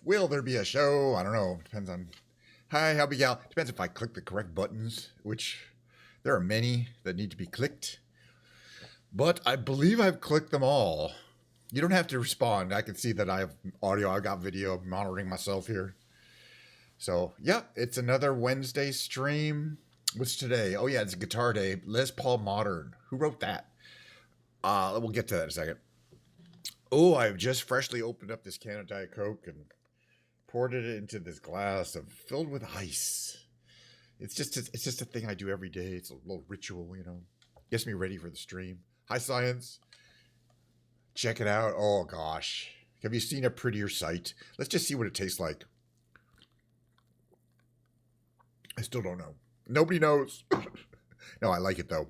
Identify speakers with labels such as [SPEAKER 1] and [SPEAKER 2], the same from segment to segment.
[SPEAKER 1] Will there be a show? I don't know. Depends on. Hi, how'll be gal? Depends if I click the correct buttons, which there are many that need to be clicked. But I believe I've clicked them all. You don't have to respond. I can see that I have audio, I've got video, I'm monitoring myself here. So, yeah, it's another Wednesday stream. What's today? Oh, yeah, it's a guitar day. Les Paul Modern. Who wrote that? We'll get to that in a second. Oh, I've just freshly opened up this can of Diet Coke and poured it into this glass filled with ice. It's just a thing I do every day. It's a little ritual, Gets me ready for the stream. Hi, Science. Check it out. Oh, gosh. Have you seen a prettier sight? Let's just see what it tastes like. I still don't know. Nobody knows. No, I like it, though.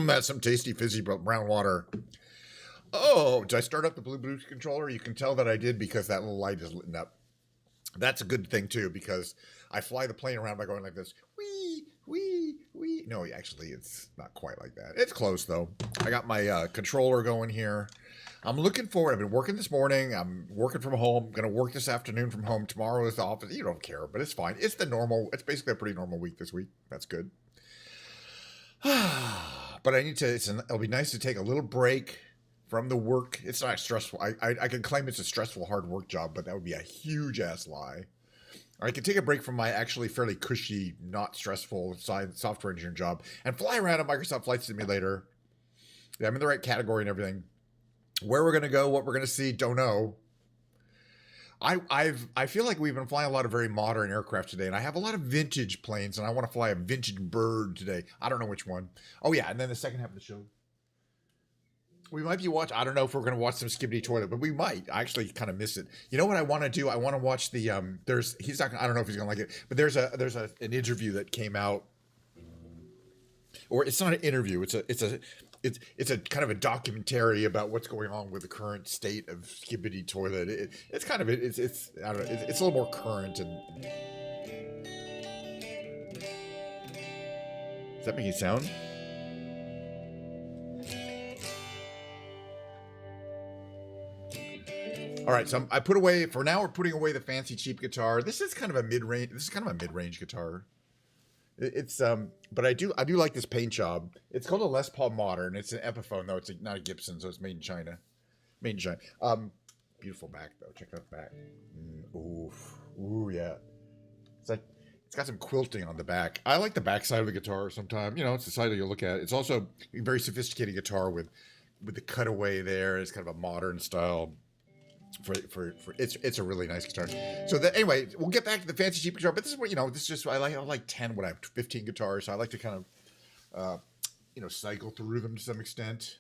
[SPEAKER 1] That's some tasty, fizzy brown water. Oh, did I start up the Bluetooth controller? You can tell that I did because that little light is lit up. That's a good thing, too, because I fly the plane around by going like this. Wee, wee, wee. No, actually, it's not quite like that. It's close, though. I got my controller going here. I'm looking forward. I've been working this morning. I'm working from home. Going to work this afternoon from home. Tomorrow is the office. You don't care, but it's fine. It's it's basically a pretty normal week this week. That's good. But it'll be nice to take a little break from the work. It's not stressful. I can claim it's a stressful, hard work job, but that would be a huge ass lie. Or I can take a break from my actually fairly cushy, not stressful software engineering job and fly around a Microsoft Flight Simulator. Yeah, I'm in the right category and everything. Where we're going to go, what we're going to see, don't know. I feel like we've been flying a lot of very modern aircraft today, and I have a lot of vintage planes, and I want to fly a vintage bird today. I don't know which one. Oh, yeah, and then the second half of the show. We might be watching. I don't know if we're going to watch some Skibbity Toilet, but we might. I actually kind of miss it. You know what I want to do? I want to watch the. He's not. I don't know if he's going to like it, but there's an interview that came out, or it's not an interview. It's a kind of a documentary about what's going on with the current state of Skibbity Toilet. It's kind of it's I don't know. It's a little more current and. Does that make any sound? All right, so I put away for now. We're putting away the fancy cheap guitar. This is kind of a mid-range. This is kind of a mid-range guitar. It's but I do like this paint job. It's called a Les Paul Modern. It's an Epiphone though. It's not a Gibson, so it's made in China. Made in China. Beautiful back though. Check out the back. Ooh, yeah. It's got some quilting on the back. I like the back side of the guitar. Sometimes it's the side that you look at. It's also a very sophisticated guitar with the cutaway there. It's kind of a modern style. For it's a really nice guitar. So anyway, we'll get back to the fancy cheap guitar. But this is what this is just I like 10 when I have 15 guitars. So I like to kind of cycle through them to some extent.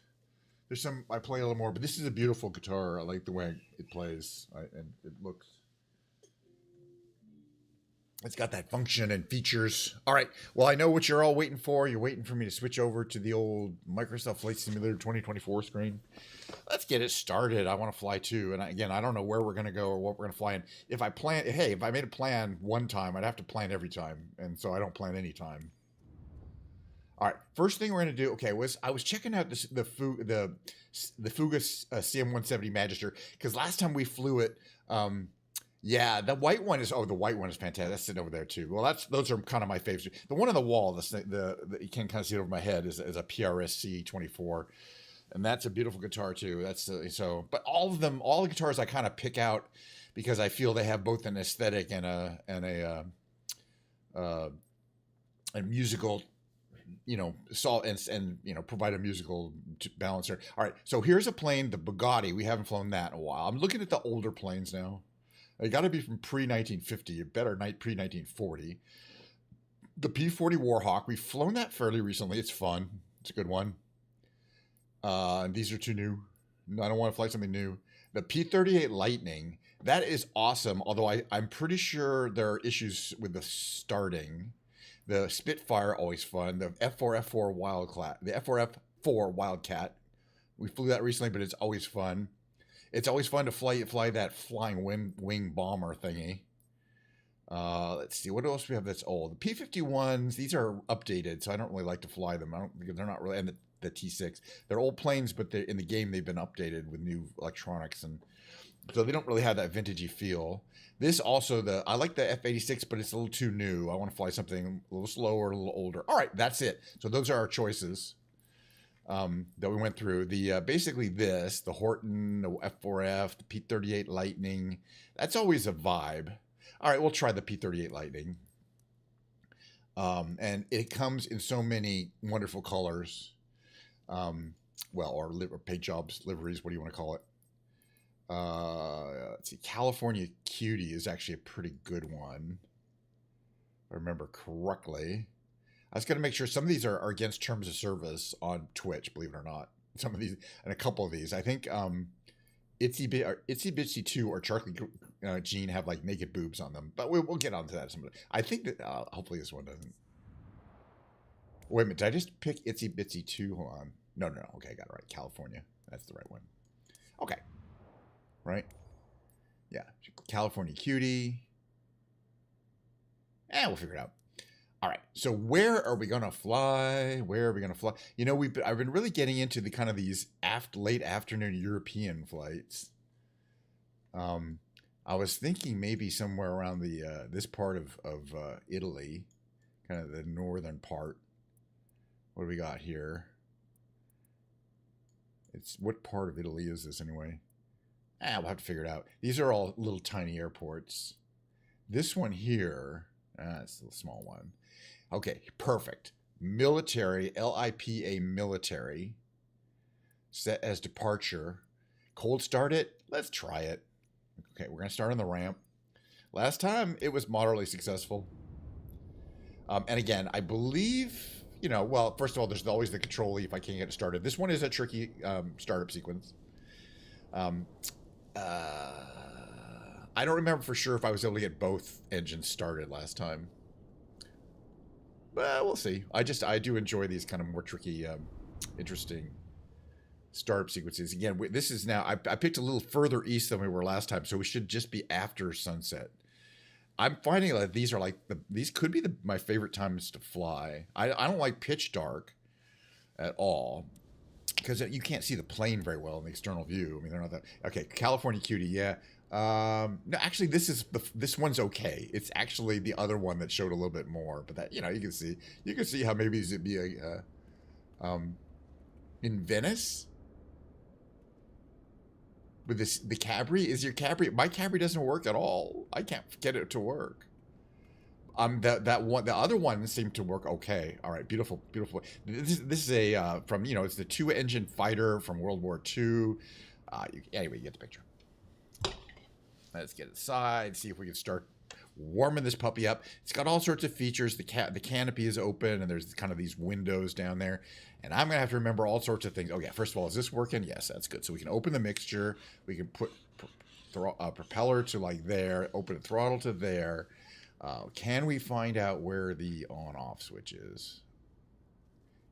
[SPEAKER 1] There's some I play a little more, but this is a beautiful guitar. I like the way it plays and it looks. It's got that function and features. All right. Well, I know what you're all waiting for. You're waiting for me to switch over to the old Microsoft Flight Simulator 2024 screen. Let's get it started. I want to fly too. And again, I don't know where we're going to go or what we're going to fly in. If I made a plan one time, I'd have to plan every time. And so I don't plan any time. All right. First thing we're going to do, I was checking out the Fuga CM170 Magister because last time we flew it, yeah, the white one is fantastic. That's sitting over there too. Well, those are kind of my favorites. The one on the wall, the you can kind of see it over my head is a PRS C24, and that's a beautiful guitar too. That's but all the guitars I kind of pick out because I feel they have both an aesthetic and a musical, and provide a musical balancer. All right, so here's a plane, the Bugatti. We haven't flown that in a while. I'm looking at the older planes now. It got to be from pre-1950, a better night pre-1940. The P-40 Warhawk, we've flown that fairly recently. It's fun. It's a good one. And these are two new. I don't want to fly something new. The P-38 Lightning, that is awesome, although I'm pretty sure there are issues with the starting. The Spitfire, always fun. The F4F4 Wildcat. We flew that recently, but it's always fun. It's always fun to fly that flying wing bomber thingy. Let's see, what else we have that's old? The P-51s, these are updated, so I don't really like to fly them. They're not really, and the T6. They're old planes, but in the game they've been updated with new electronics, and so they don't really have that vintagey feel. This also, I like the F-86, but it's a little too new. I want to fly something a little slower, a little older. All right, that's it. So those are our choices that we went through. Basically the Horton, the F4F, the P-38 Lightning. That's always a vibe. All right, we'll try the P-38 Lightning. And it comes in so many wonderful colors. Or paint jobs, liveries, what do you want to call it? Let's see, California Cutie is actually a pretty good one, if I remember correctly. I was going to make sure some of these are against terms of service on Twitch, believe it or not. Some of these, and a couple of these. I think Itsy Bitsy 2 or Charlie Jean have like naked boobs on them, but we'll get onto that. I think that hopefully this one doesn't. Wait a minute, did I just pick Itsy Bitsy 2? Hold on. No. Okay, I got it right. California. That's the right one. Okay. Right? Yeah. California Cutie. We'll figure it out. All right. So where are we going to fly? You know, I've been really getting into the kind of these late afternoon European flights. I was thinking maybe somewhere around this part of Italy, kind of the northern part. What do we got here? What part of Italy is this anyway? We'll have to figure it out. These are all little tiny airports. This one here, it's a small one. Okay, perfect. Military, LIPA military, set as departure. Cold start it? Let's try it. Okay, we're going to start on the ramp. Last time, it was moderately successful. And again, I believe, well, first of all, there's always the control leaf. I can't get it started. This one is a tricky startup sequence. I don't remember for sure if I was able to get both engines started last time. But we'll see. I do enjoy these kind of more tricky, interesting startup sequences. Again, this is now, I picked a little further east than we were last time, so we should just be after sunset. I'm finding that these are these could be my favorite times to fly. I don't like pitch dark at all, because you can't see the plane very well in the external view. I mean, they're not that. Okay, California Cutie, yeah. No, actually, this one's okay. It's actually the other one that showed a little bit more, but that you can see how maybe it'd be in Venice with the Cabri. Is your Cabri? My Cabri doesn't work at all. I can't get it to work. The other one seemed to work okay. All right, beautiful. This is a from it's the 2-engine fighter from World War II. Anyway, you get the picture. Let's get it aside. See if we can start warming this puppy up. It's got all sorts of features. The canopy is open, and there's kind of these windows down there. And I'm gonna have to remember all sorts of things. Oh yeah, first of all, is this working? Yes, that's good. So we can open the mixture. We can put propeller to like there. Open the throttle to there. Can we find out where the on-off switch is?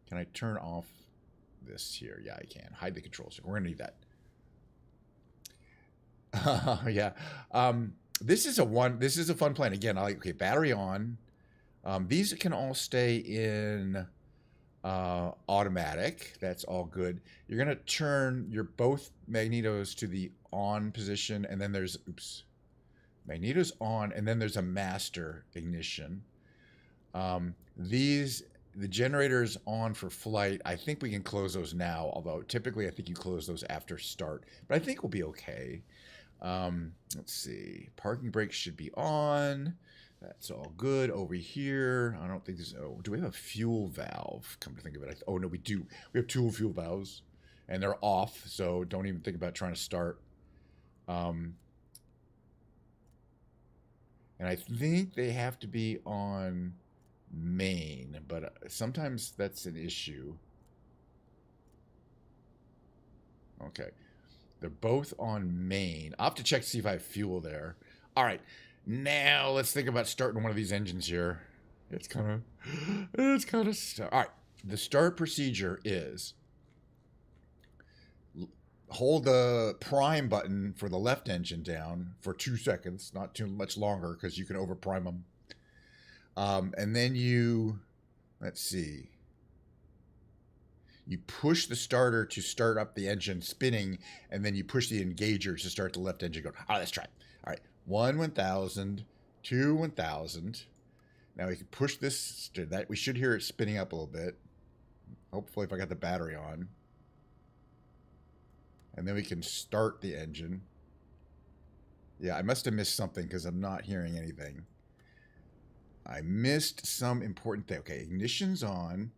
[SPEAKER 1] Can I turn off this here? Yeah, I can. Hide the control stick. We're gonna need that. Yeah. This is a fun plane. Again, battery on. These can all stay in automatic. That's all good. You're gonna turn your both magnetos to the on position, and then there's magnetos on, and then there's a master ignition. The generator's on for flight. I think we can close those now, although typically I think you close those after start, but I think we'll be okay. Let's see. Parking brakes should be on. That's all good over here. I don't think there's... Oh, do we have a fuel valve? Come to think of it. Oh, no, we do. We have two fuel valves, and they're off, so don't even think about trying to start. And I think they have to be on main, but sometimes that's an issue. Okay. They're both on main. I'll have to check to see if I have fuel there. All right. Now let's think about starting one of these engines here. It's kind of start. All right. The start procedure is hold the prime button for the left engine down for 2 seconds, not too much longer because you can overprime them. And then let's see. you push the starter to start up the engine spinning, and then you push the engager to start the left engine going. All right, let's try it. All right, 1,000, 2, 1,000. Now we can push this. That we should hear it spinning up a little bit. Hopefully, if I got the battery on. And then we can start the engine. Yeah, I must have missed something because I'm not hearing anything. I missed some important thing. Okay, ignition's on.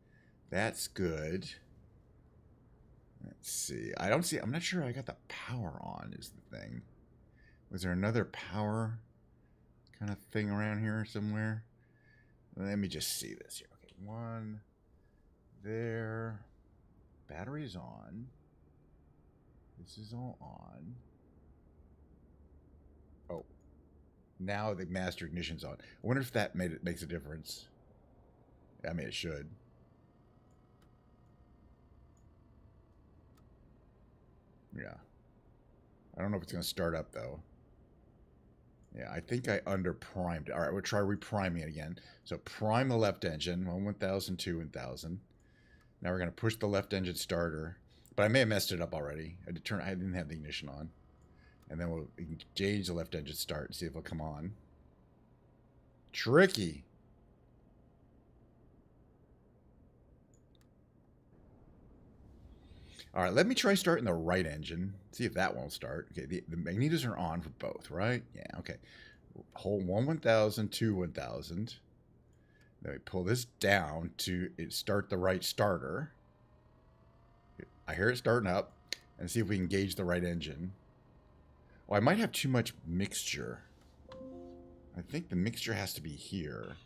[SPEAKER 1] That's good. Let's see. I'm not sure I got the power on is the thing. Was there another power kind of thing around here somewhere? Let me just see this here. Okay, one there. Battery's on. This is all on. Oh. Now the master ignition's on. I wonder if that makes a difference. I mean, it should. Yeah. I don't know if it's going to start up, though. Yeah, I think I under-primed. All right, we'll try repriming it again. So prime the left engine. 1,000, 2, 1,000. Now we're going to push the left engine starter. But I may have messed it up already. I didn't have the ignition on. And then we'll engage the left engine start and see if it'll come on. Tricky. All right, let me try starting the right engine. See if that won't start. Okay, the magnetos are on for both, right? Yeah, okay. Hold 1,000, 2, 1,000. Then we pull this down to start the right starter. I hear it starting up. And see if we can gauge the right engine. Oh, I might have too much mixture. I think the mixture has to be here.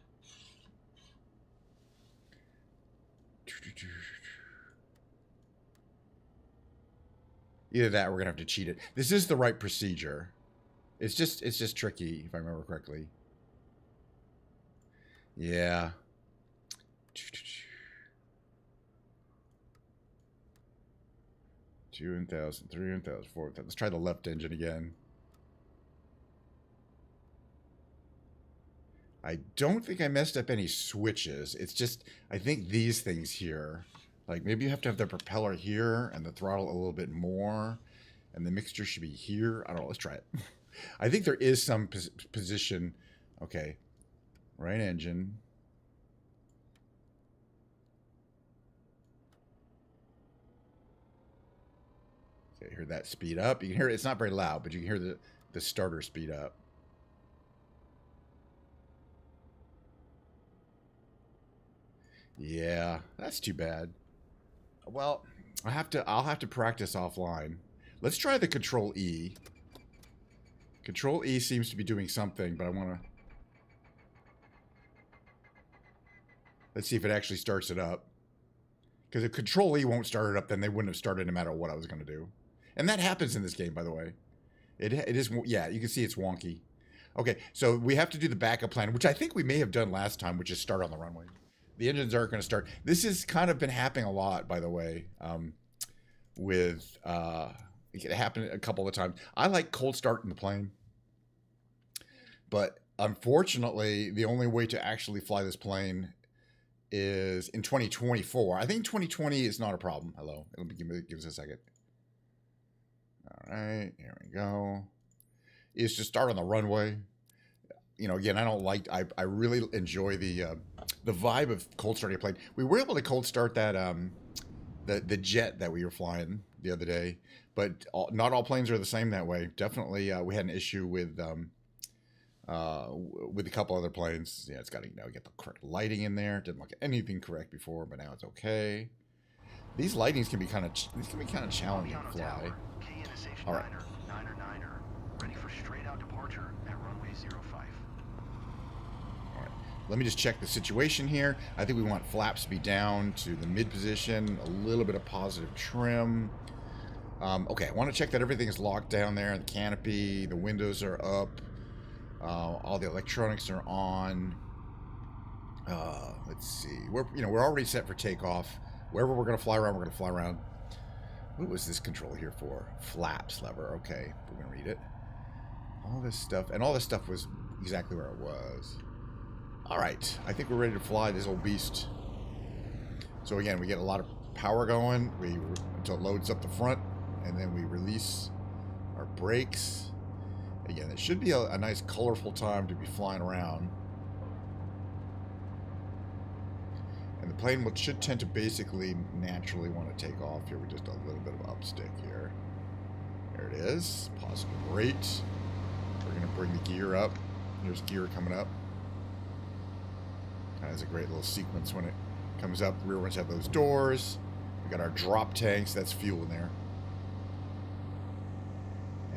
[SPEAKER 1] Either that or we're gonna have to cheat it. This is the right procedure. It's just tricky, if I remember correctly. Yeah. 2,000, 3,000, 4,000. Let's try the left engine again. I don't think I messed up any switches. It's just, I think these things here, like maybe you have to have the propeller here and the throttle a little bit more, and the mixture should be here. I don't know. Let's try it. I think there is some position. Okay. Right engine. Okay, hear that speed up. You can hear it. It's not very loud, but you can hear the starter speed up. Yeah, that's too bad. Well, I'll have to practice offline. Let's try the Control E. Control E seems to be doing something, but I want to... Let's see if it actually starts it up. Because if Control E won't start it up, then they wouldn't have started no matter what I was going to do. And that happens in this game, by the way. It is, yeah, you can see it's wonky. Okay, so we have to do the backup plan, which I think we may have done last time, which is start on the runway. The engines aren't going to start. This has kind of been happening a lot, by the way, it happened a couple of times. I like cold starting the plane. But unfortunately, the only way to actually fly this plane is in 2024. I think 2020 is not a problem. Hello. Give us a second. All right. Here we go. Is to start on the runway. You know, again, I really enjoy the vibe of cold starting a plane. We were able to cold start that the jet that we were flying the other day, but not all planes are the same that way. Definitely, we had an issue with a couple other planes. Yeah, it's got to get the correct lighting in there. Didn't look at anything correct before, but now it's okay. These lightings can be kind of challenging to fly. All right.
[SPEAKER 2] Ready for straight out departure at runway 05.
[SPEAKER 1] All right. Let me just check the situation here. I think we want flaps to be down to the mid position, a little bit of positive trim. Okay, I want to check that everything is locked down there. The canopy, the windows are up. All the electronics are on. Let's see. We're already set for takeoff. Wherever we're going to fly around, we're going to fly around. What was this control here for? Flaps lever. Okay, we're going to read it. All this stuff. And all this stuff was exactly where it was. All right. I think we're ready to fly this old beast. So again, we get a lot of power going. Until it loads up the front, and then we release our brakes. Again, it should be a nice, colorful time to be flying around. And the plane should tend to basically naturally want to take off here with just a little bit of upstick here. There it is. Positive rate. We're going to bring the gear up. There's gear coming up. That is a great little sequence when it comes up. The rear ones have those doors. We got our drop tanks. That's fuel in there.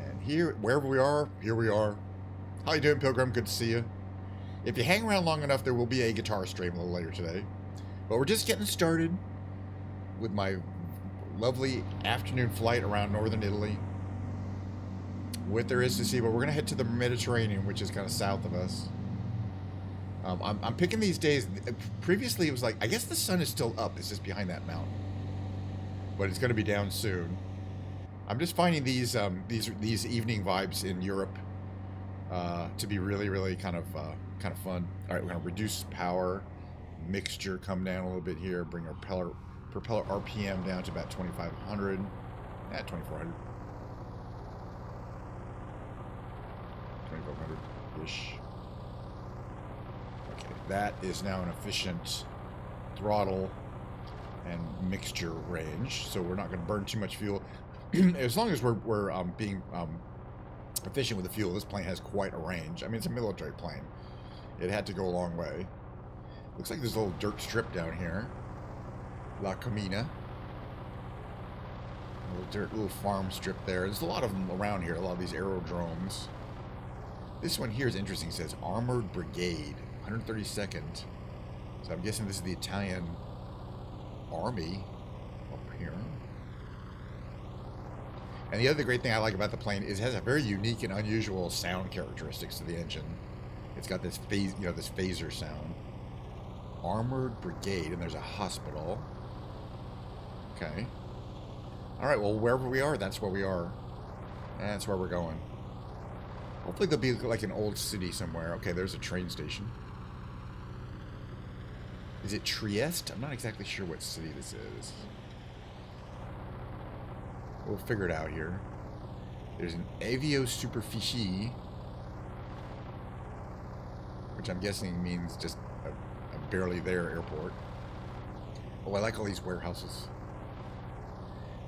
[SPEAKER 1] And here, wherever we are, here we are. How you doing, Pilgrim? Good to see you. If you hang around long enough, there will be a guitar stream a little later today. But we're just getting started with my lovely afternoon flight around northern Italy. What there is to see, but we're going to head to the Mediterranean, which is kind of south of us. I'm picking these days. Previously, it was like, I guess the sun is still up. It's just behind that mountain. But it's going to be down soon. I'm just finding these evening vibes in Europe to be really, really kind of fun. All right, we're going to reduce power. Mixture come down a little bit here. Bring our propeller RPM down to about 2,500. 2,400. 2,500-ish. Okay, that is now an efficient throttle and mixture range, so we're not going to burn too much fuel. As long as we're being efficient with the fuel, this plane has quite a range. I mean, it's a military plane. It had to go a long way. Looks like there's a little dirt strip down here. La Camina. Little farm strip there. There's a lot of them around here, a lot of these aerodromes. This one here is interesting. It says Armored Brigade, 132nd. So I'm guessing this is the Italian Army up here. And the other great thing I like about the plane is it has a very unique and unusual sound characteristics to the engine. It's got this this phaser sound. Armored Brigade, and there's a hospital. Okay. All right, well, wherever we are, that's where we are. That's where we're going. Hopefully there'll be like an old city somewhere. Okay, there's a train station. Is it Trieste? I'm not exactly sure what city this is. We'll figure it out here. There's an Avio Superficie, which I'm guessing means just a barely there airport. Oh, I like all these warehouses.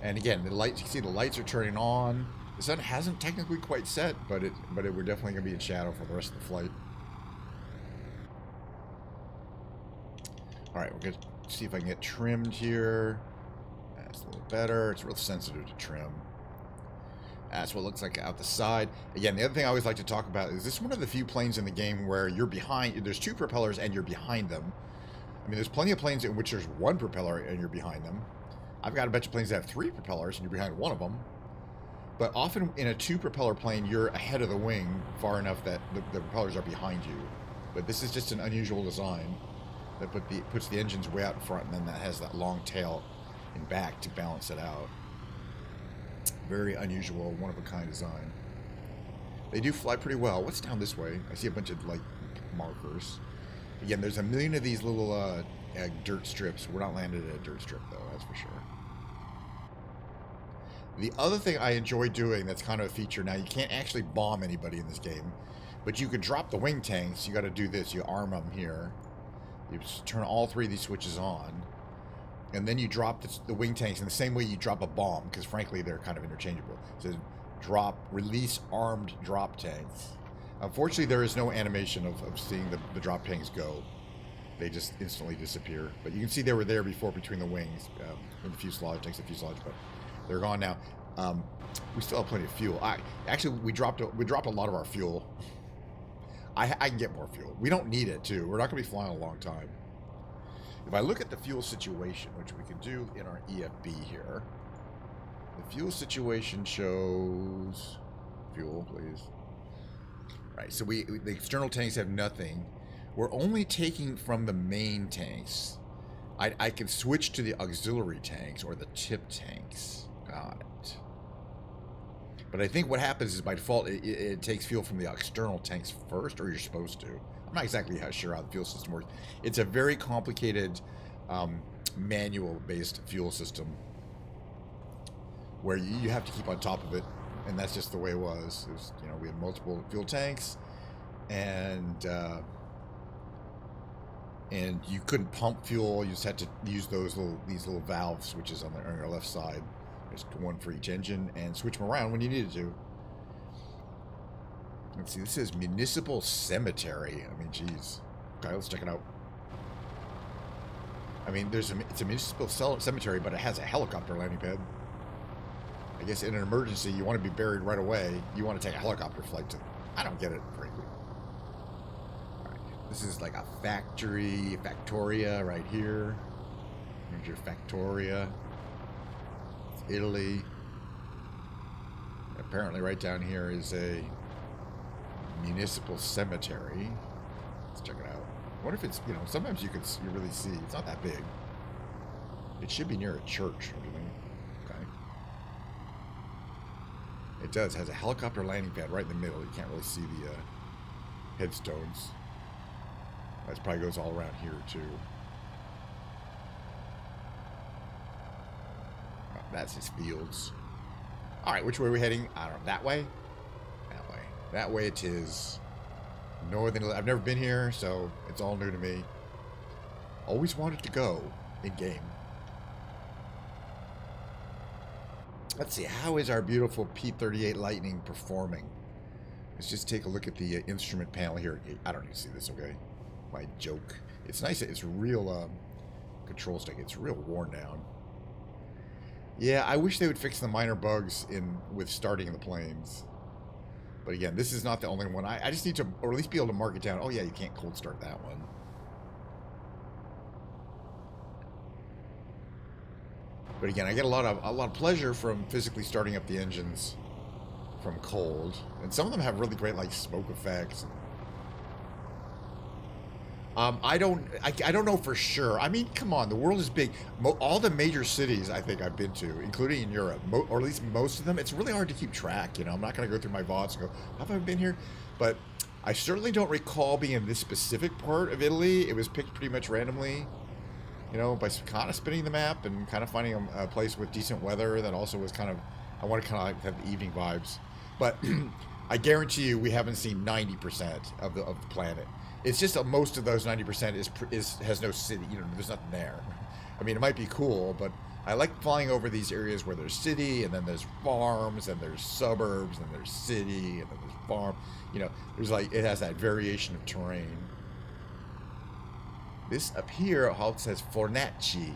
[SPEAKER 1] And again, the lights, you can see the lights are turning on. The sun hasn't technically quite set, but we're definitely going to be in shadow for the rest of the flight. All right, we're going to see if I can get trimmed here. That's a little better. It's real sensitive to trim. That's what it looks like out the side. Again, the other thing I always like to talk about is this is one of the few planes in the game where you're behind. There's two propellers and you're behind them. I mean, there's plenty of planes in which there's one propeller and you're behind them. I've got a bunch of planes that have three propellers and you're behind one of them. But often in a two-propeller plane, you're ahead of the wing far enough that the propellers are behind you. But this is just an unusual design that puts the engines way out in front, and then that has that long tail in back to balance it out. Very unusual, one-of-a-kind design. They do fly pretty well. What's down this way? I see a bunch of, like, markers. Again, there's a million of these little dirt strips. We're not landed at a dirt strip, though, that's for sure. The other thing I enjoy doing that's kind of a feature, now you can't actually bomb anybody in this game, but you could drop the wing tanks. You got to do this. You arm them here. You just turn all three of these switches on, and then you drop the wing tanks in the same way you drop a bomb, because frankly they're kind of interchangeable. It says drop, release armed drop tanks. Unfortunately, there is no animation of seeing the drop tanks go. They just instantly disappear. But you can see they were there before between the wings. When the fuselage takes the fuselage, but they're gone now. We still have plenty of fuel. Actually, we dropped a lot of our fuel. I can get more fuel. We don't need it, too. We're not going to be flying a long time. If I look at the fuel situation, which we can do in our EFB here, the fuel situation shows fuel, please. Right, so the external tanks have nothing. We're only taking from the main tanks. I can switch to the auxiliary tanks or the tip tanks. Got it. But I think what happens is by default it takes fuel from the external tanks first, or you're supposed to. I'm not exactly sure how the fuel system works. It's a very complicated manual-based fuel system where you have to keep on top of it, and that's just the way it was. It was, you know, we had multiple fuel tanks, and you couldn't pump fuel. You just had to use these little valve switches on your left side. There's one for each engine, and switch them around when you needed to. Let's see. This is Municipal Cemetery. I mean, geez. Okay, let's check it out. I mean, it's a municipal cemetery, but it has a helicopter landing pad. I guess in an emergency, you want to be buried right away. You want to take a helicopter flight to... I don't get it, frankly. Alright, this is like a Factoria right here. Here's your Factoria. It's Italy. Apparently right down here is a municipal cemetery. Let's check it out. I wonder if it's, you know, sometimes you really see. It's not that big. It should be near a church, don't you think? Okay. It does. It has a helicopter landing pad right in the middle. You can't really see the headstones. That probably goes all around here, too. Oh, that's his fields. Alright, which way are we heading? I don't know. That way? That way. That way it is. Northern. I've never been here, so it's all new to me. Always wanted to go in game. Let's see, how is our beautiful P-38 Lightning performing? Let's just take a look at the instrument panel here. I don't need to see this, okay? My joke. It's nice. It's real control stick. It's real worn down. Yeah, I wish they would fix the minor bugs with starting the planes. But again, this is not the only one. I just need to, or at least be able to mark it down. Oh yeah, you can't cold start that one. But again, I get a lot of pleasure from physically starting up the engines from cold, and some of them have really great like smoke effects. I don't know for sure. I mean, come on, the world is big. All the major cities I think I've been to, including in Europe, or at least most of them, it's really hard to keep track. You know, I'm not going to go through my VODs and go, have I been here? But I certainly don't recall being in this specific part of Italy. It was picked pretty much randomly, you know, by kind of spinning the map and kind of finding a place with decent weather that also was kind of, I want to kind of like have the evening vibes. But I guarantee you we haven't seen 90% of the planet. It's just that most of those 90% has no city. You know, there's nothing there. I mean, it might be cool, but I like flying over these areas where there's city, and then there's farms, and there's suburbs, and there's city, and then there's farm. You know, there's like, it has that variation of terrain. This up here, how it says Fornaci.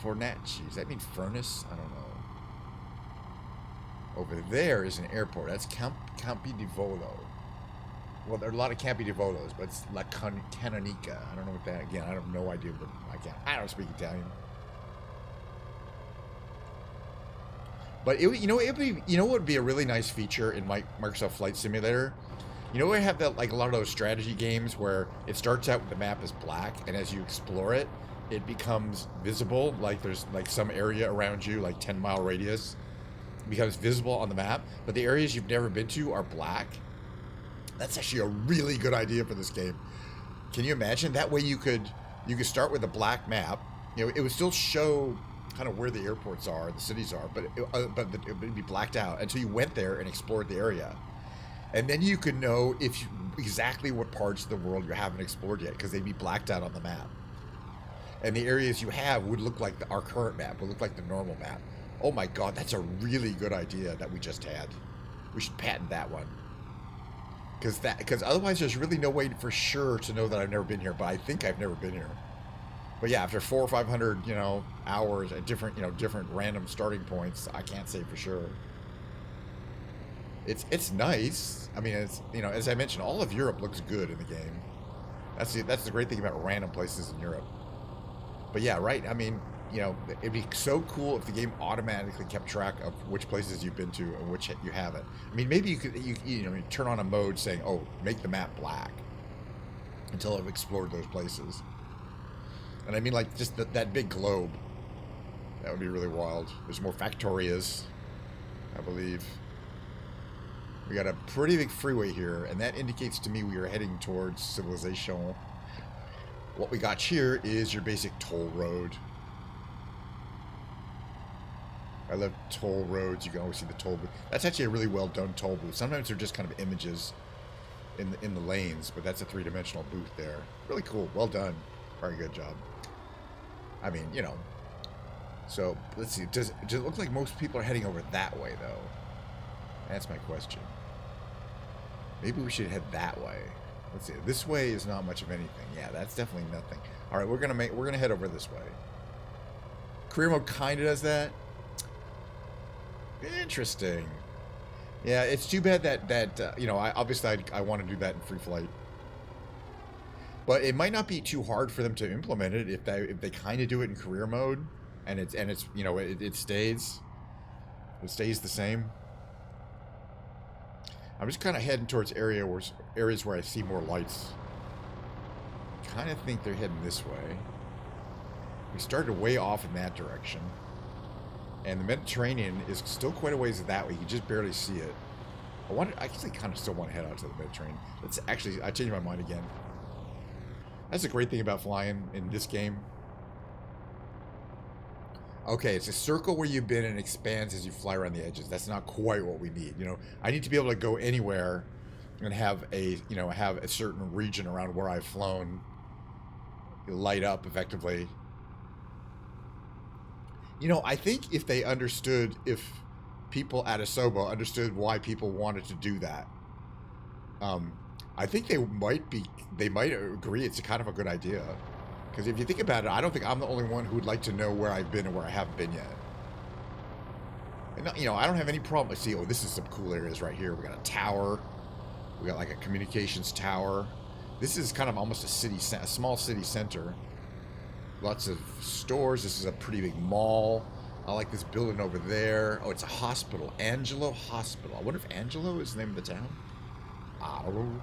[SPEAKER 1] Fornaci. Does that mean furnace? I don't know. Over there is an airport. That's Campi di Volo. Well, there are a lot of Campi di Volos, but it's La Canonica. I don't know what that, again, I have no idea what, I don't speak Italian. But you know what would be a really nice feature in Microsoft Flight Simulator? You know, we have that, like a lot of those strategy games where it starts out with the map is black, and as you explore it, it becomes visible. Like there's like some area around you, like 10-mile radius, becomes visible on the map, but the areas you've never been to are black. That's actually a really good idea for this game. Can you imagine? That way you could start with a black map. You know, it would still show kind of where the airports are, the cities are, but it would be blacked out until you went there and explored the area. And then you could know exactly what parts of the world you haven't explored yet, because they'd be blacked out on the map. And the areas you have would look like our current map, would look like the normal map. Oh my God, that's a really good idea that we just had. We should patent that one. Because otherwise there's really no way for sure to know that I've never been here, but I think I've never been here. But yeah, after 400 or 500, you know, hours at different random starting points, I can't say for sure. It's nice. I mean, it's, you know, as I mentioned, all of Europe looks good in the game. That's the great thing about random places in Europe. But yeah, right. I mean, you know, it'd be so cool if the game automatically kept track of which places you've been to and which you haven't. I mean, maybe you turn on a mode saying, "Oh, make the map black," until I've explored those places. And I mean, like, just that big globe. That would be really wild. There's more Factorias, I believe. We got a pretty big freeway here, and that indicates to me we are heading towards civilization. what we got here is your basic toll road. I love toll roads. You can always see the toll booth. That's actually a really well done toll booth. Sometimes they're just kind of images in the lanes, but that's a three-dimensional booth there. Really cool. Well done. Very good job. I mean, you know. So let's see. Does it look like most people are heading over that way though? That's my question. Maybe we should head that way. Let's see. This way is not much of anything. Yeah, that's definitely nothing. All right, we're gonna head over this way. Career mode kind of does that. Interesting. Yeah, it's too bad that you know, obviously I want to do that in free flight, but it might not be too hard for them to implement it if they kind of do it in career mode, and it's you know it stays the same. I'm just kind of heading towards areas where I see more lights. Kind of think they're heading this way. We started way off in that direction. And the Mediterranean is still quite a ways that way. You can just barely see it. I actually kind of still want to head out to the Mediterranean. I changed my mind again. That's a great thing about flying in this game. Okay, it's a circle where you've been and expands as you fly around the edges. That's not quite what we need. You know, I need to be able to go anywhere and have a certain region around where I've flown light up effectively. You know, I think if people at Asobo understood why people wanted to do that, I think they might agree it's a kind of a good idea. Because if you think about it, I don't think I'm the only one who would like to know where I've been and where I haven't been yet. And, you know, I don't have any problem. I see, oh, this is some cool areas right here. We got a tower. We got like a communications tower. This is kind of almost a small city center. Lots of stores. This is a pretty big mall. I like this building over there. Oh, it's a hospital. Angelo Hospital. I wonder if Angelo is the name of the town. I don't know.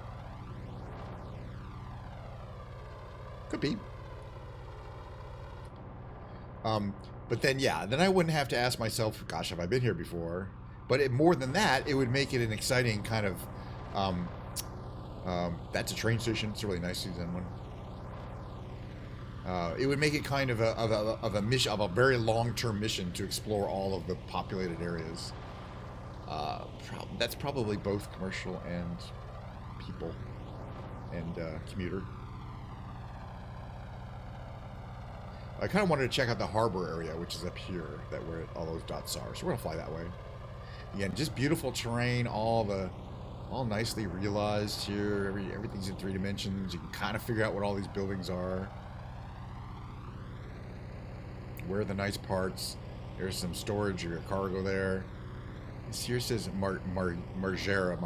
[SPEAKER 1] Could be. But then, yeah, then I wouldn't have to ask myself, gosh, have I been here before? But more than that, it would make it an exciting kind of, that's a train station. It's a really nice season one. It would make it kind of a mission, of a very long-term mission to explore all of the populated areas. That's probably both commercial and people and commuter. I kind of wanted to check out the harbor area, which is up here, where all those dots are. So we're gonna fly that way. Again, just beautiful terrain, all nicely realized here. Everything's in 3 dimensions. You can kind of figure out what all these buildings are. Where are the nice parts? There's some storage or cargo there. This here says Margera,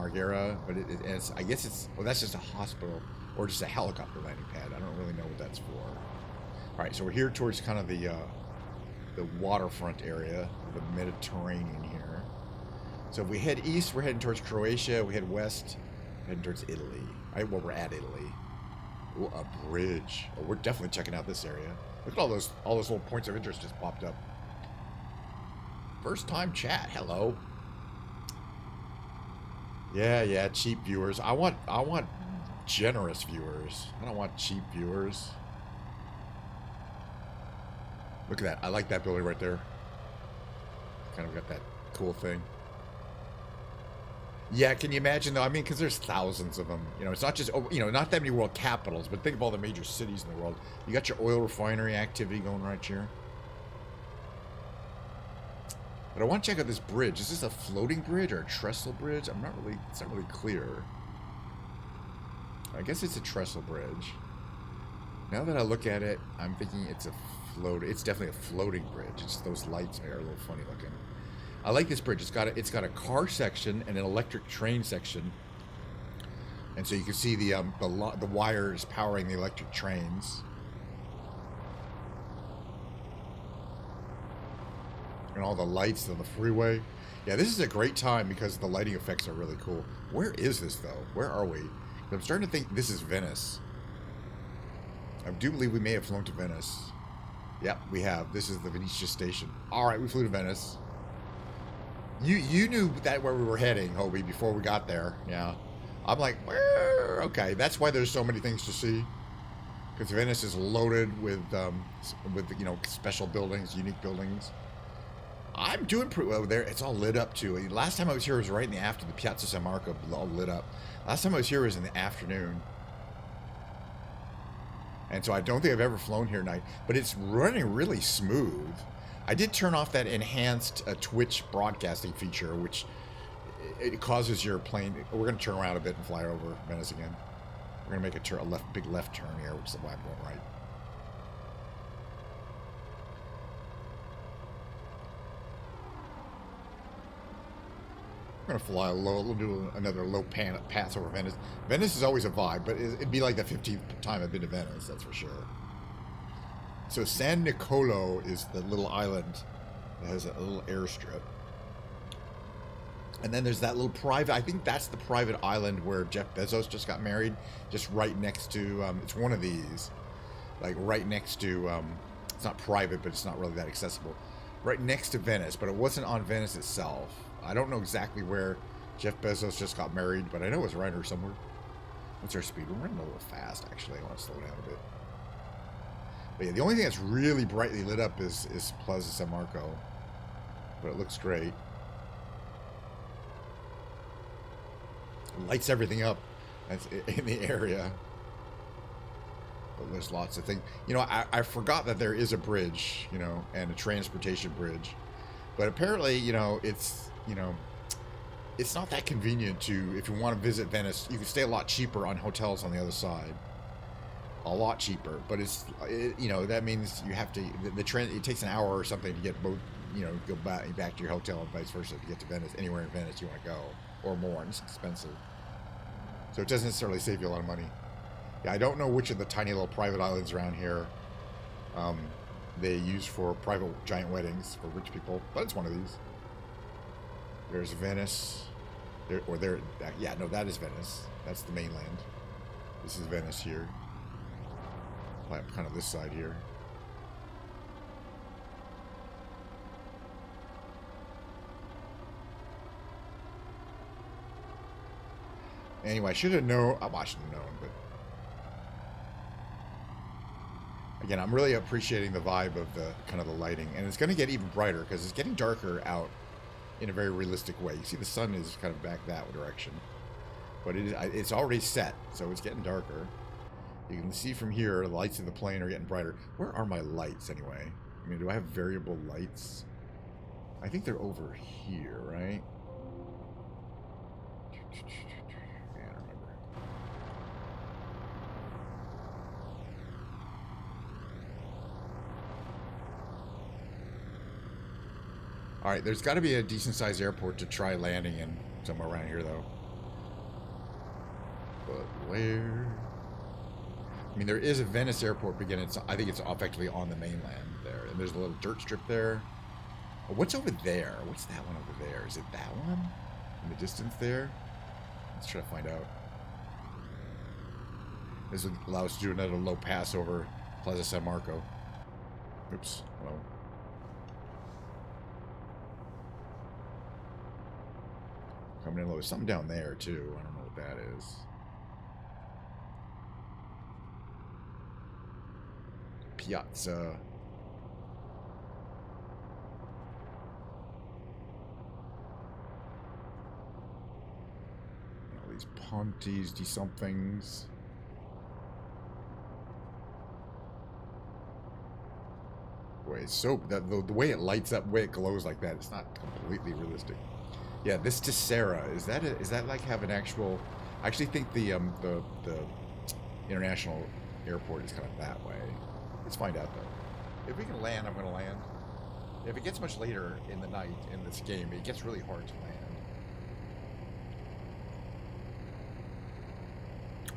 [SPEAKER 1] but it's I guess it's, well, that's just a hospital or just a helicopter landing pad. I don't really know what that's for. All right, so we're here towards kind of the waterfront area, the Mediterranean here. So if we head east, we're heading towards Croatia. We head west, we're heading towards Italy. Well, we're at Italy. Ooh, a bridge. Oh, we're definitely checking out this area. Look at all those little points of interest just popped up. First time chat. Hello. Yeah, cheap viewers. I want generous viewers. I don't want cheap viewers. Look at that. I like that building right there. Kind of got that cool thing. Yeah, can you imagine though? I mean, because there's thousands of them. You know, it's not just, you know, not that many world capitals, but think of all the major cities in the world. You got your oil refinery activity going right here. But I want to check out this bridge. Is this a floating bridge or a trestle bridge? It's not really clear. I guess it's a trestle bridge. Now that I look at it, I'm thinking it's definitely a floating bridge. It's those lights are a little funny looking. I like this bridge. It's got a car section and an electric train section, and so you can see the wires powering the electric trains, and all the lights on the freeway. Yeah, this is a great time because the lighting effects are really cool. Where is this though? Where are we? I'm starting to think this is Venice. I do believe we may have flown to Venice. Yep, we have. This is the Venezia station. All right, we flew to Venice. You knew that where we were heading, Hobie, before we got there. Yeah. I'm like, where? Okay, that's why there's so many things to see. because Venice is loaded with you know, special buildings, unique buildings. I'm doing pretty well there. It's all lit up too. Last time I was here was right in the after the Piazza San Marco, all lit up. Last time I was here was in the afternoon. And so I don't think I've ever flown here at night, but it's running really smooth. I did turn off that enhanced Twitch broadcasting feature, which it causes your plane. We're going to turn around a bit and fly over Venice again. We're going to make a big left turn here, which is why I'm going right. We're going to fly low. We'll do another low pass over Venice. Venice is always a vibe, but it'd be like the 15th time I've been to Venice, that's for sure. So San Nicolo is the little island that has a little airstrip. And then there's that little private, I think that's the private island where Jeff Bezos just got married, just right next to, it's one of these, like right next to, it's not private, but it's not really that accessible. Right next to Venice, but it wasn't on Venice itself. I don't know exactly where Jeff Bezos just got married, but I know it was right here somewhere. What's our speed? We're running a little fast, actually. I want to slow down a bit. But yeah, the only thing that's really brightly lit up is Plaza San Marco. But it looks great. It lights everything up that's in the area. But there's lots of things. You know, I forgot that there is a bridge, you know, and a transportation bridge. But apparently, you know, it's not that convenient to, if you want to visit Venice, you can stay a lot cheaper on hotels on the other side. A lot cheaper. But you know, that means you have to, it takes an hour or something to get both, you know, go back to your hotel and vice versa to get to Venice, anywhere in Venice you want to go, or more, and it's expensive. So it doesn't necessarily save you a lot of money. Yeah, I don't know which of the tiny little private islands around here they use for private giant weddings for rich people, but it's one of these. There's Venice. Yeah, no, that is Venice. That's the mainland. This is Venice here. Kind of this side here. Anyway, I should have known. I shouldn't have known, but again, I'm really appreciating the vibe of the kind of the lighting, and it's going to get even brighter because it's getting darker out in a very realistic way. You see, the sun is kind of back that direction, but it's already set, so it's getting darker. You can see from here, the lights of the plane are getting brighter. Where are my lights anyway? I mean, do I have variable lights? I think they're over here, right? I don't remember. All right, there's got to be a decent-sized airport to try landing in somewhere around here, though. But where? I mean, there is a Venice airport, but again, I think it's effectively on the mainland there. And there's a little dirt strip there. Oh, what's over there? What's that one over there? Is it that one? In the distance there? Let's try to find out. This would allow us to do another low pass over Plaza San Marco. Oops. Hello. Coming in low. There's something down there, too. I don't know what that is. Piazza. All these Pontes, de somethings. Wait, so that the way it lights up, the way it glows like that, it's not completely realistic. Yeah, this Tessera, is that like have an actual? I actually think the international airport is kind of that way. Let's find out though. If we can land, I'm going to land. If it gets much later in the night in this game, it gets really hard to land.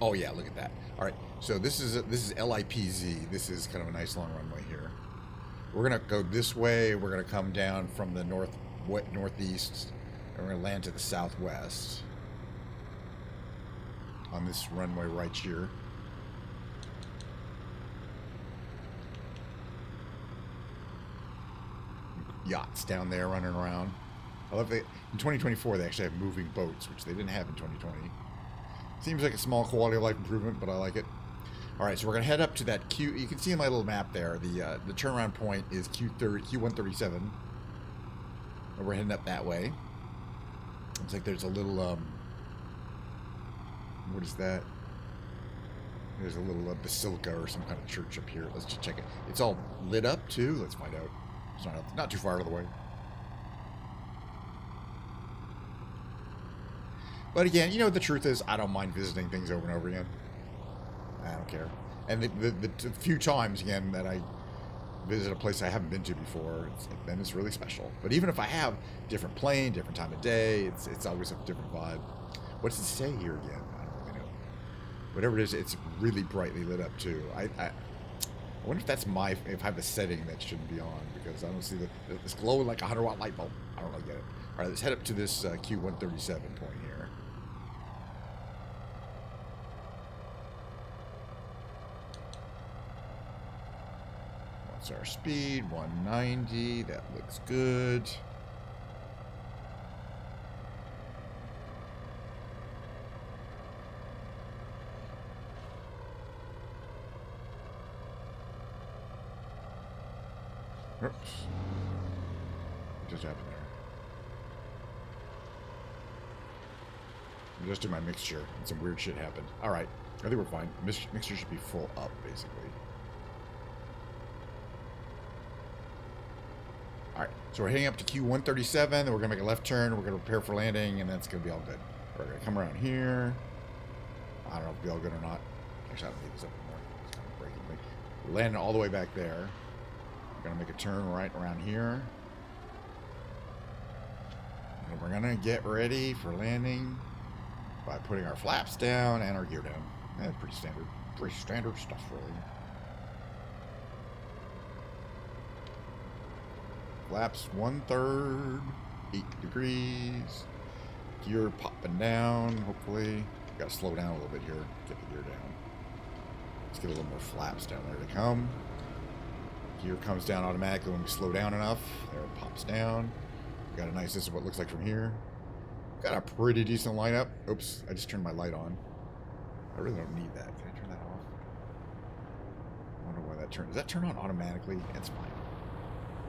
[SPEAKER 1] Oh yeah, look at that. All right, so this is LIPZ. This is kind of a nice long runway here. We're going to go this way. We're going to come down from the northeast, and we're going to land to the southwest on this runway right here. Yachts down there running around. I love that in 2024 they actually have moving boats, which they didn't have in 2020. Seems like a small quality of life improvement, but I like it. All right, so we're gonna head up to that Q. You can see in my little map there, the turnaround point is Q137, and we're heading up that way. Looks like there's a little what is that? There's a little basilica or some kind of church up here. Let's just check it. It's all lit up too. Let's find out. It's not too far out of the way. But again, you know, the truth is, I don't mind visiting things over and over again. I don't care. And the few times, again, that I visit a place I haven't been to before, then it's really special. But even if I have different plane, different time of day, it's always a different vibe. What's it say here again? I don't really know. Whatever it is, it's really brightly lit up too. I wonder if that's if I have a setting that shouldn't be on, because I don't see this glowing like a 100-watt light bulb. I don't really get it. All right, let's head up to this Q137 point here. What's our speed? 190. That looks good. Oops. What just happened there? I'm just doing my mixture, and some weird shit happened. Alright, I think we're fine. Mixture should be full up, basically. Alright, so we're heading up to Q137, then we're going to make a left turn, we're going to prepare for landing, and that's going to be all good. We're going to come around here. I don't know if it'll be all good or not. Actually, I don't need this up anymore. It's kind of breaking me. We're landing all the way back there. We're going to make a turn right around here. And we're going to get ready for landing by putting our flaps down and our gear down. That's pretty standard stuff, really. Flaps 1/3, 8 degrees. Gear popping down, hopefully. Got to slow down a little bit here, get the gear down. Let's get a little more flaps down there to come. Gear comes down automatically when we slow down enough. There it pops down. Got a nice, this is what it looks like from here. Got a pretty decent lineup. Oops, I just turned my light on. I really don't need that. Can I turn that off? I wonder why that turned. Does that turn on automatically? It's fine.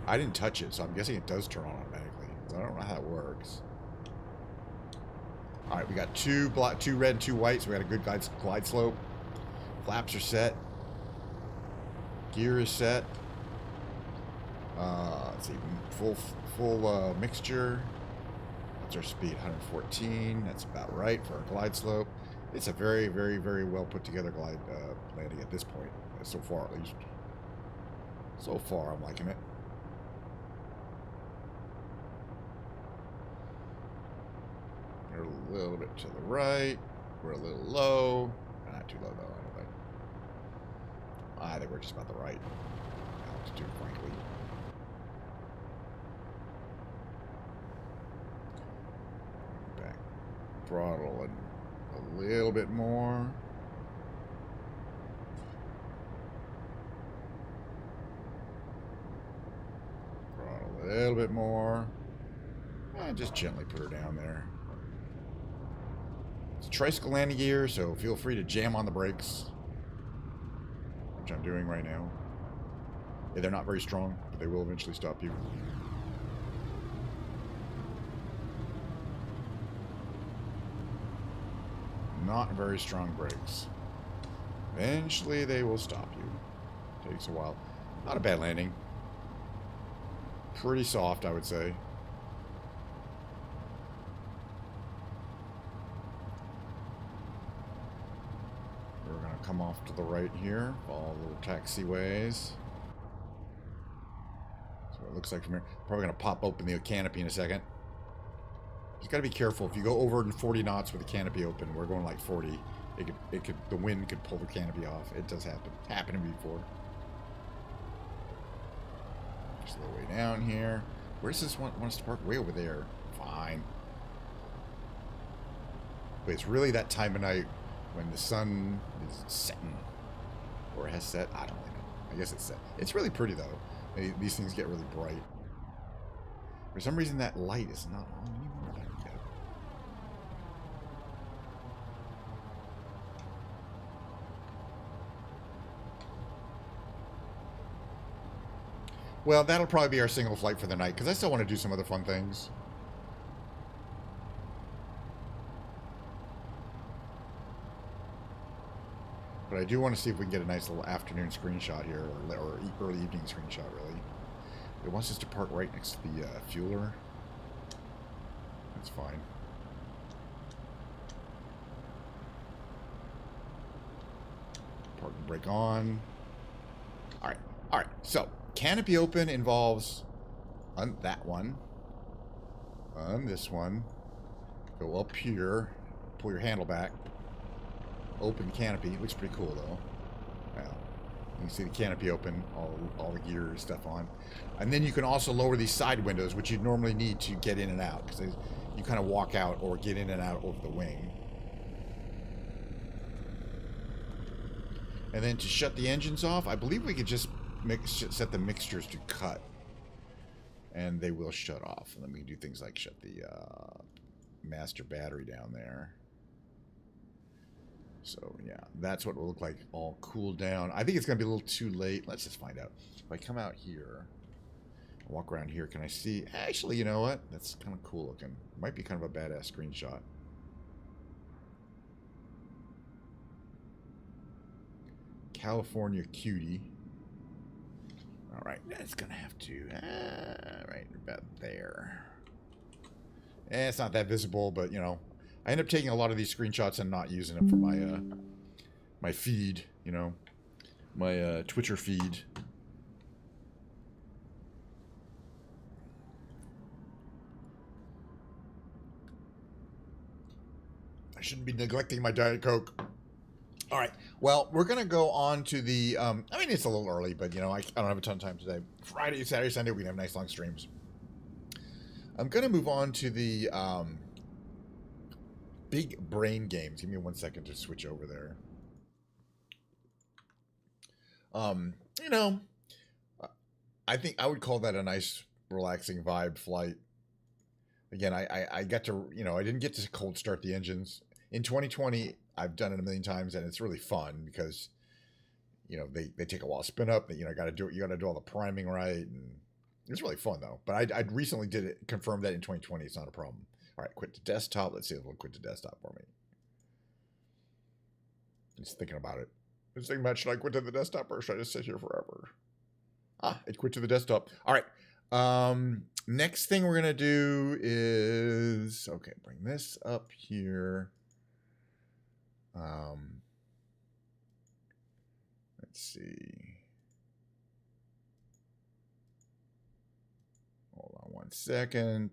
[SPEAKER 1] I didn't touch it, so I'm guessing it does turn on automatically. So I don't know how that works. Alright, we got two red and two white, so we got a good glide slope. Flaps are set. Gear is set. Let's see, full mixture. What's our speed? 114. That's about right for our glide slope. It's a very, very, very well put together glide landing at this point, so far at least. So far, I'm liking it. We're a little bit to the right. We're a little low. Not too low though, I don't think. I think we're just about the right altitude, frankly. Back throttle and a little bit more. Throttle a little bit more. And just gently put her down there. It's a tricycle landing gear, so feel free to jam on the brakes, which I'm doing right now. Yeah, they're not very strong, but they will eventually stop you. Not very strong brakes. Eventually they will stop you. Takes a while. Not a bad landing. Pretty soft, I would say. Come off to the right here, follow the little taxiways. That's what it looks like from here. Probably going to pop open the canopy in a second. Just got to be careful. If you go over 40 knots with the canopy open, we're going like 40. The wind could pull the canopy off. It does happen. Happened to me before. Just a little way down here. Where does this want us to park? Way over there. Fine. But it's really that time of night when the sun is setting, or has set. I don't really know. I guess it's set. It's really pretty though. These things get really bright. For some reason, that light is not on anymore. I don't get it. Well, that'll probably be our single flight for the night, because I still want to do some other fun things. But I do want to see if we can get a nice little afternoon screenshot here, or early evening screenshot, really. It wants us to park right next to the fueler. That's fine. Park and brake on. Alright, alright. So, canopy open involves that one. This one. Go up here. Pull your handle back. Open the canopy. Looks pretty cool, though. Well, you can see the canopy open, all the gear stuff on. And then you can also lower these side windows, which you'd normally need to get in and out, because you kind of walk out or get in and out over the wing. And then to shut the engines off, I believe we could just set the mixtures to cut. And they will shut off. And then we can do things like shut the master battery down there. So, yeah, that's what it will look like all cooled down. I think it's going to be a little too late. Let's just find out. If I come out here, walk around here, can I see? Actually, you know what? That's kind of cool looking. Might be kind of a badass screenshot. California cutie. All right, that's going to have to, right about there. It's not that visible, but, you know, I end up taking a lot of these screenshots and not using them for my my feed, you know, my Twitcher feed. I shouldn't be neglecting my Diet Coke. All right. Well, we're going to go on to the, I mean, it's a little early, but, you know, I don't have a ton of time today. Friday, Saturday, Sunday, we can have nice long streams. I'm going to move on to the big brain games. Give me 1 second to switch over there. You know, I think I would call that a nice, relaxing vibe flight. Again, I got to, you know, I didn't get to cold start the engines. In 2020, I've done it a million times, and it's really fun because, you know, they take a while to spin up. You know, you got to do all the priming right, and it's really fun though. But I recently did it, confirmed that in 2020, it's not a problem. All right, quit to desktop. Let's see if it'll quit to desktop for me. Just thinking about it. Just thinking about, should I quit to the desktop or should I just sit here forever? It quit to the desktop. All right. Next thing we're gonna do is, okay, bring this up here. Let's see. Hold on 1 second.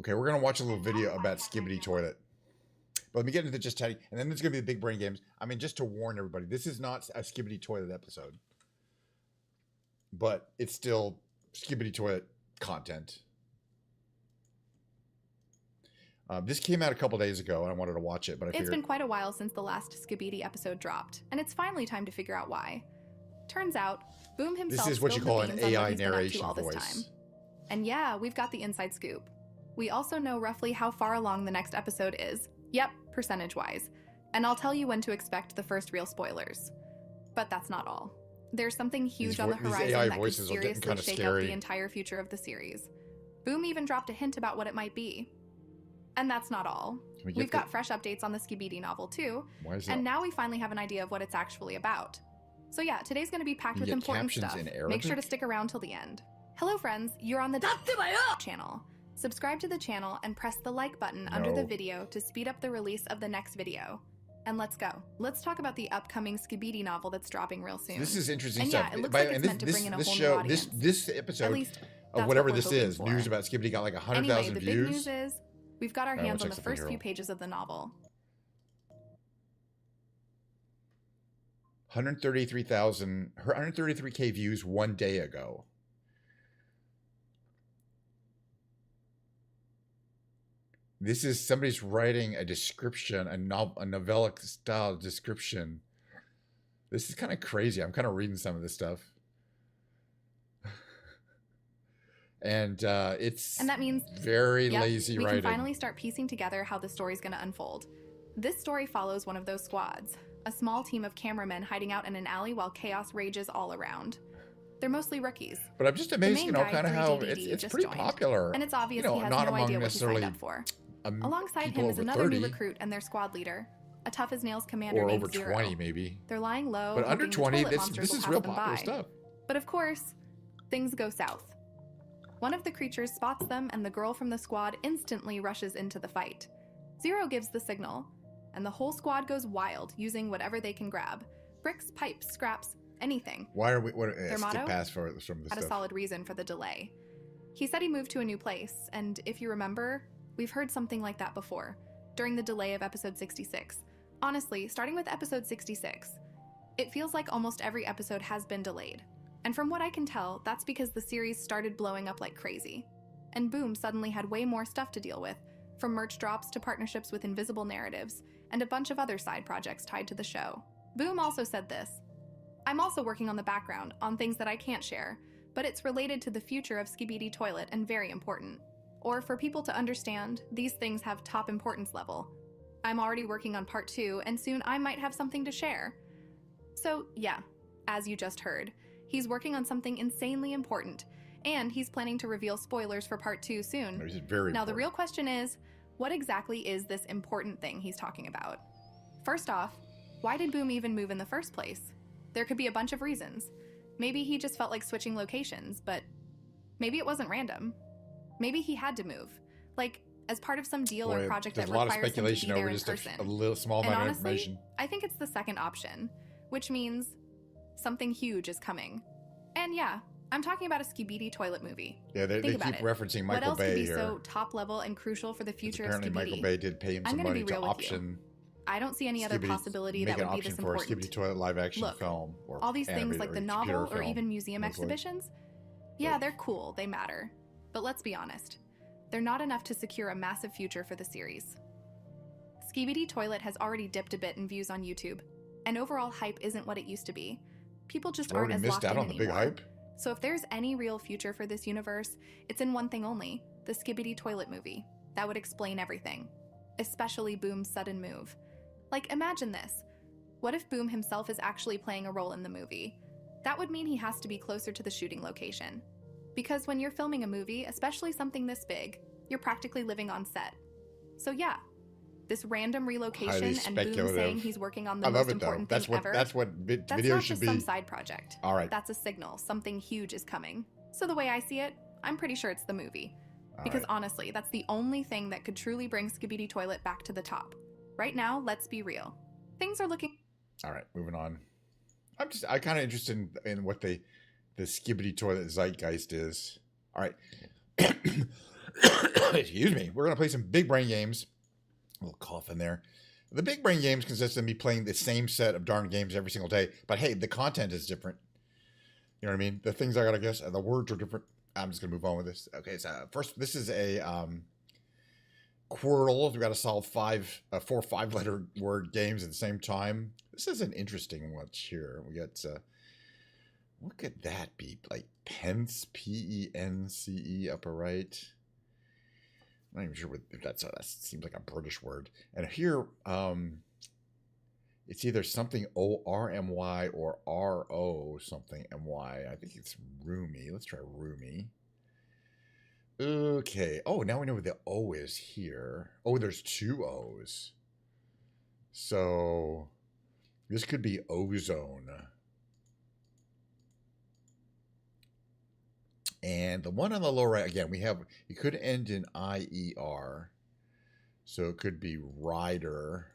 [SPEAKER 1] Okay, we're going to watch a little video about Skibbity Toilet. But let me get into just chatting, and then there's going to be the big brain games. I mean, just to warn everybody, this is not a Skibbity Toilet episode. But it's still Skibbity Toilet content. This came out a couple days ago, and I wanted to watch it, but I figured...
[SPEAKER 3] It's been quite a while since the last Skibbity episode dropped, and it's finally time to figure out why. Turns out, Boom himself
[SPEAKER 1] This is what you call an AI narration
[SPEAKER 3] all this
[SPEAKER 1] voice.
[SPEAKER 3] time. And yeah, we've got the inside scoop. We also know roughly how far along the next episode is. Yep, percentage-wise. And I'll tell you when to expect the first real spoilers. But that's not all. There's something huge on the horizon that could seriously shake up the entire future of the series. Boom even dropped a hint about what it might be. And that's not all. We've got fresh updates on the Skibbity novel too, and now we finally have an idea of what it's actually about. So yeah, today's going to be packed with important stuff. Make sure to stick around till the end. Hello friends, you're on the channel. Subscribe to the channel and press the like button under the video to speed up the release of the next video. And let's go. Let's talk about the upcoming Skibbity novel that's dropping real soon.
[SPEAKER 1] This is interesting
[SPEAKER 3] and
[SPEAKER 1] stuff.
[SPEAKER 3] Yeah, it looks like it's meant to bring in a whole new audience.
[SPEAKER 1] This episode of whatever this is, news about Skibbity got like 100,000 views.
[SPEAKER 3] Anyway, the big news is we've got our hands on the first few pages of the novel.
[SPEAKER 1] 133K views 1 day ago. This is somebody's writing a description, a novella style description. This is kind of crazy. I'm kind of reading some of this stuff. And it's
[SPEAKER 3] And that means,
[SPEAKER 1] very lazy
[SPEAKER 3] we
[SPEAKER 1] writing.
[SPEAKER 3] can finally start piecing together how the story's going to unfold. This story follows one of those squads, a small team of cameramen hiding out in an alley while chaos rages all around. They're mostly rookies.
[SPEAKER 1] But I'm just amazed,
[SPEAKER 3] main
[SPEAKER 1] kind
[SPEAKER 3] guy,
[SPEAKER 1] of how
[SPEAKER 3] 3DDD,
[SPEAKER 1] it's
[SPEAKER 3] just
[SPEAKER 1] pretty
[SPEAKER 3] joined.
[SPEAKER 1] popular.
[SPEAKER 3] And it's obvious he has
[SPEAKER 1] not
[SPEAKER 3] no
[SPEAKER 1] among
[SPEAKER 3] idea what he signed
[SPEAKER 1] necessarily
[SPEAKER 3] up for. Alongside
[SPEAKER 1] people
[SPEAKER 3] him is
[SPEAKER 1] over
[SPEAKER 3] another
[SPEAKER 1] 30,
[SPEAKER 3] new recruit and their squad leader, a tough-as-nails commander
[SPEAKER 1] or
[SPEAKER 3] named
[SPEAKER 1] over
[SPEAKER 3] Zero.
[SPEAKER 1] 20 maybe.
[SPEAKER 3] They're lying low,
[SPEAKER 1] But under
[SPEAKER 3] hoping the
[SPEAKER 1] 20,
[SPEAKER 3] toilet monsters
[SPEAKER 1] this
[SPEAKER 3] will
[SPEAKER 1] is
[SPEAKER 3] pass
[SPEAKER 1] real
[SPEAKER 3] them
[SPEAKER 1] popular
[SPEAKER 3] by.
[SPEAKER 1] stuff.
[SPEAKER 3] But of course, things go south. One of the creatures spots them, and the girl from the squad instantly rushes into the fight. Zero gives the signal, and the whole squad goes wild, using whatever they can grab. Bricks, pipes, scraps, anything.
[SPEAKER 1] Why are we...
[SPEAKER 3] Their motto?
[SPEAKER 1] Pass for some of this
[SPEAKER 3] Had a
[SPEAKER 1] stuff.
[SPEAKER 3] solid reason for the delay. He said he moved to a new place, and if you remember, we've heard something like that before, during the delay of episode 66. Honestly, starting with episode 66, it feels like almost every episode has been delayed. And from what I can tell, that's because the series started blowing up like crazy. And Boom suddenly had way more stuff to deal with, from merch drops to partnerships with Invisible Narratives, and a bunch of other side projects tied to the show. Boom also said this: "I'm also working on the background, on things that I can't share, but it's related to the future of Skibidi Toilet and very important. Or for people to understand, these things have top importance level. I'm already working on part 2, and soon I might have something to share." So yeah, as you just heard, he's working on something insanely important, and he's planning to reveal spoilers for part 2 soon.
[SPEAKER 1] Which is very
[SPEAKER 3] Now the
[SPEAKER 1] important.
[SPEAKER 3] real question is, what exactly is this important thing he's talking about? First off, why did Boom even move in the first place? There could be a bunch of reasons. Maybe he just felt like switching locations, but maybe it wasn't random. Maybe he had to move, like as part of some deal or project that
[SPEAKER 1] there's a lot of
[SPEAKER 3] requires him to be
[SPEAKER 1] speculation
[SPEAKER 3] there
[SPEAKER 1] over
[SPEAKER 3] in
[SPEAKER 1] just
[SPEAKER 3] person.
[SPEAKER 1] a little small
[SPEAKER 3] And
[SPEAKER 1] amount of
[SPEAKER 3] honestly,
[SPEAKER 1] information.
[SPEAKER 3] I think it's the second option, which means something huge is coming. And yeah, I'm talking about a Skibidi Toilet movie.
[SPEAKER 1] Yeah, they
[SPEAKER 3] Think
[SPEAKER 1] keep
[SPEAKER 3] about it.
[SPEAKER 1] referencing
[SPEAKER 3] What
[SPEAKER 1] Michael
[SPEAKER 3] else
[SPEAKER 1] Bay
[SPEAKER 3] could be
[SPEAKER 1] here.
[SPEAKER 3] so top level and crucial for the
[SPEAKER 1] 'Cause
[SPEAKER 3] future of
[SPEAKER 1] apparently
[SPEAKER 3] Skibidi?
[SPEAKER 1] Michael Bay did pay him
[SPEAKER 3] I'm
[SPEAKER 1] some
[SPEAKER 3] gonna
[SPEAKER 1] money
[SPEAKER 3] be real
[SPEAKER 1] to
[SPEAKER 3] with you.
[SPEAKER 1] option.
[SPEAKER 3] I don't see any other
[SPEAKER 1] Skibidi-
[SPEAKER 3] possibility
[SPEAKER 1] make
[SPEAKER 3] that
[SPEAKER 1] an
[SPEAKER 3] would be this
[SPEAKER 1] option for a
[SPEAKER 3] important.
[SPEAKER 1] Skibidi Toilet live action
[SPEAKER 3] Look,
[SPEAKER 1] film. Or
[SPEAKER 3] all these things
[SPEAKER 1] animated
[SPEAKER 3] like
[SPEAKER 1] or
[SPEAKER 3] the
[SPEAKER 1] computer
[SPEAKER 3] novel or
[SPEAKER 1] film,
[SPEAKER 3] even museum
[SPEAKER 1] mostly.
[SPEAKER 3] exhibitions, yeah, they're cool, they matter. But let's be honest, they're not enough to secure a massive future for the series. Skibidi Toilet has already dipped a bit in views on YouTube, and overall hype isn't what it used to be. People just
[SPEAKER 1] We
[SPEAKER 3] aren't
[SPEAKER 1] already
[SPEAKER 3] as
[SPEAKER 1] missed
[SPEAKER 3] locked
[SPEAKER 1] out
[SPEAKER 3] in
[SPEAKER 1] on the big
[SPEAKER 3] anymore.
[SPEAKER 1] hype.
[SPEAKER 3] So if there's any real future for this universe, it's in one thing only, the Skibidi Toilet movie. That would explain everything. Especially Boom's sudden move. Like, imagine this. What if Boom himself is actually playing a role in the movie? That would mean he has to be closer to the shooting location. Because when you're filming a movie, especially something this big, you're practically living on set. So yeah, this random relocation
[SPEAKER 1] Highly
[SPEAKER 3] and Boom
[SPEAKER 1] speculative.
[SPEAKER 3] saying he's working on the
[SPEAKER 1] I
[SPEAKER 3] most
[SPEAKER 1] love it though.
[SPEAKER 3] important
[SPEAKER 1] That's
[SPEAKER 3] thing
[SPEAKER 1] what
[SPEAKER 3] ever.
[SPEAKER 1] that's what
[SPEAKER 3] That's
[SPEAKER 1] video
[SPEAKER 3] not
[SPEAKER 1] should
[SPEAKER 3] just
[SPEAKER 1] be.
[SPEAKER 3] some side project.
[SPEAKER 1] All right.
[SPEAKER 3] That's a signal. Something huge is coming. So the way I see it, I'm pretty sure it's the movie.
[SPEAKER 1] All
[SPEAKER 3] Because
[SPEAKER 1] right.
[SPEAKER 3] honestly, that's the only thing that could truly bring Skibidi Toilet back to the top. Right now, let's be real. Things are looking...
[SPEAKER 1] All right, moving on. I kind of interested in what the Skibidi Toilet zeitgeist is. All right. Excuse me. We're gonna play some big brain games. A little cough in there. The big brain games consist of me playing the same set of darn games every single day, but hey, the content is different. You know what I mean? The things I gotta guess, the words are different. I'm just gonna move on with this. Okay, so first, this is a Quirtle. We've got to solve 4 5-letter word games at the same time. This is an interesting one here. We got what could that be? Like pence, P-E-N-C-E, upper right. I'm not even sure if that seems like a British word. And here, it's either something O-R-M-Y or R-O something M-Y. I think it's roomy. Let's try roomy. Okay. Oh, now we know where the O is here. Oh, there's 2 O's. So this could be ozone. And the one on the lower right, again, it could end in I-E-R. So it could be rider.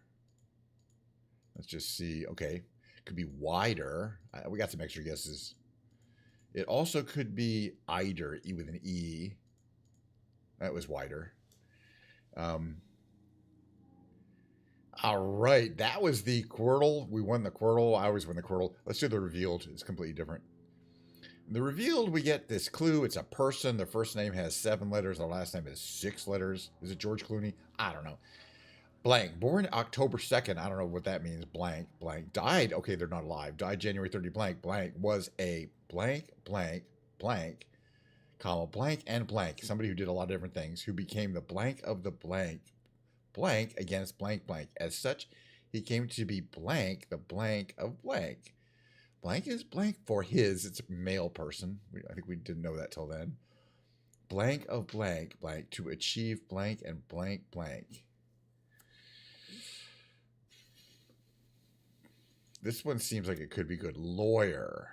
[SPEAKER 1] Let's just see. Okay. It could be wider. We got some extra guesses. It also could be eider, E with an E. That was wider. All right. That was the Quirtle. We won the Quirtle. I always win the Quirtle. Let's do the revealed. It's completely different. In the revealed, we get this clue. It's a person. Their first name has 7 letters. Their last name has 6 letters. Is it George Clooney? I don't know. Blank. Born October 2nd. I don't know what that means. Blank. Blank. Died. Okay, they're not alive. Died January 30. Blank. Blank. Was a blank, blank, blank. comma, blank and blank. Somebody who did a lot of different things, who became the blank of the blank, blank against blank blank. As such, he came to be blank, the blank of blank. Blank is blank for his. It's a male person. I think we didn't know that till then. Blank of blank blank to achieve blank and blank blank. This one seems like it could be good. Lawyer.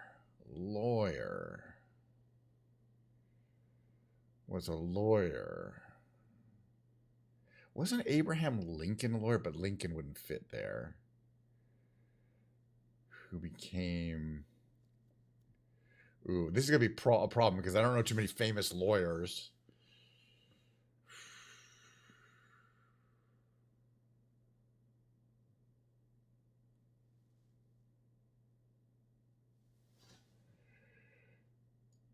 [SPEAKER 1] Lawyer. Was a lawyer. Wasn't Abraham Lincoln a lawyer? But Lincoln wouldn't fit there. Who became... Ooh, this is going to be a problem because I don't know too many famous lawyers.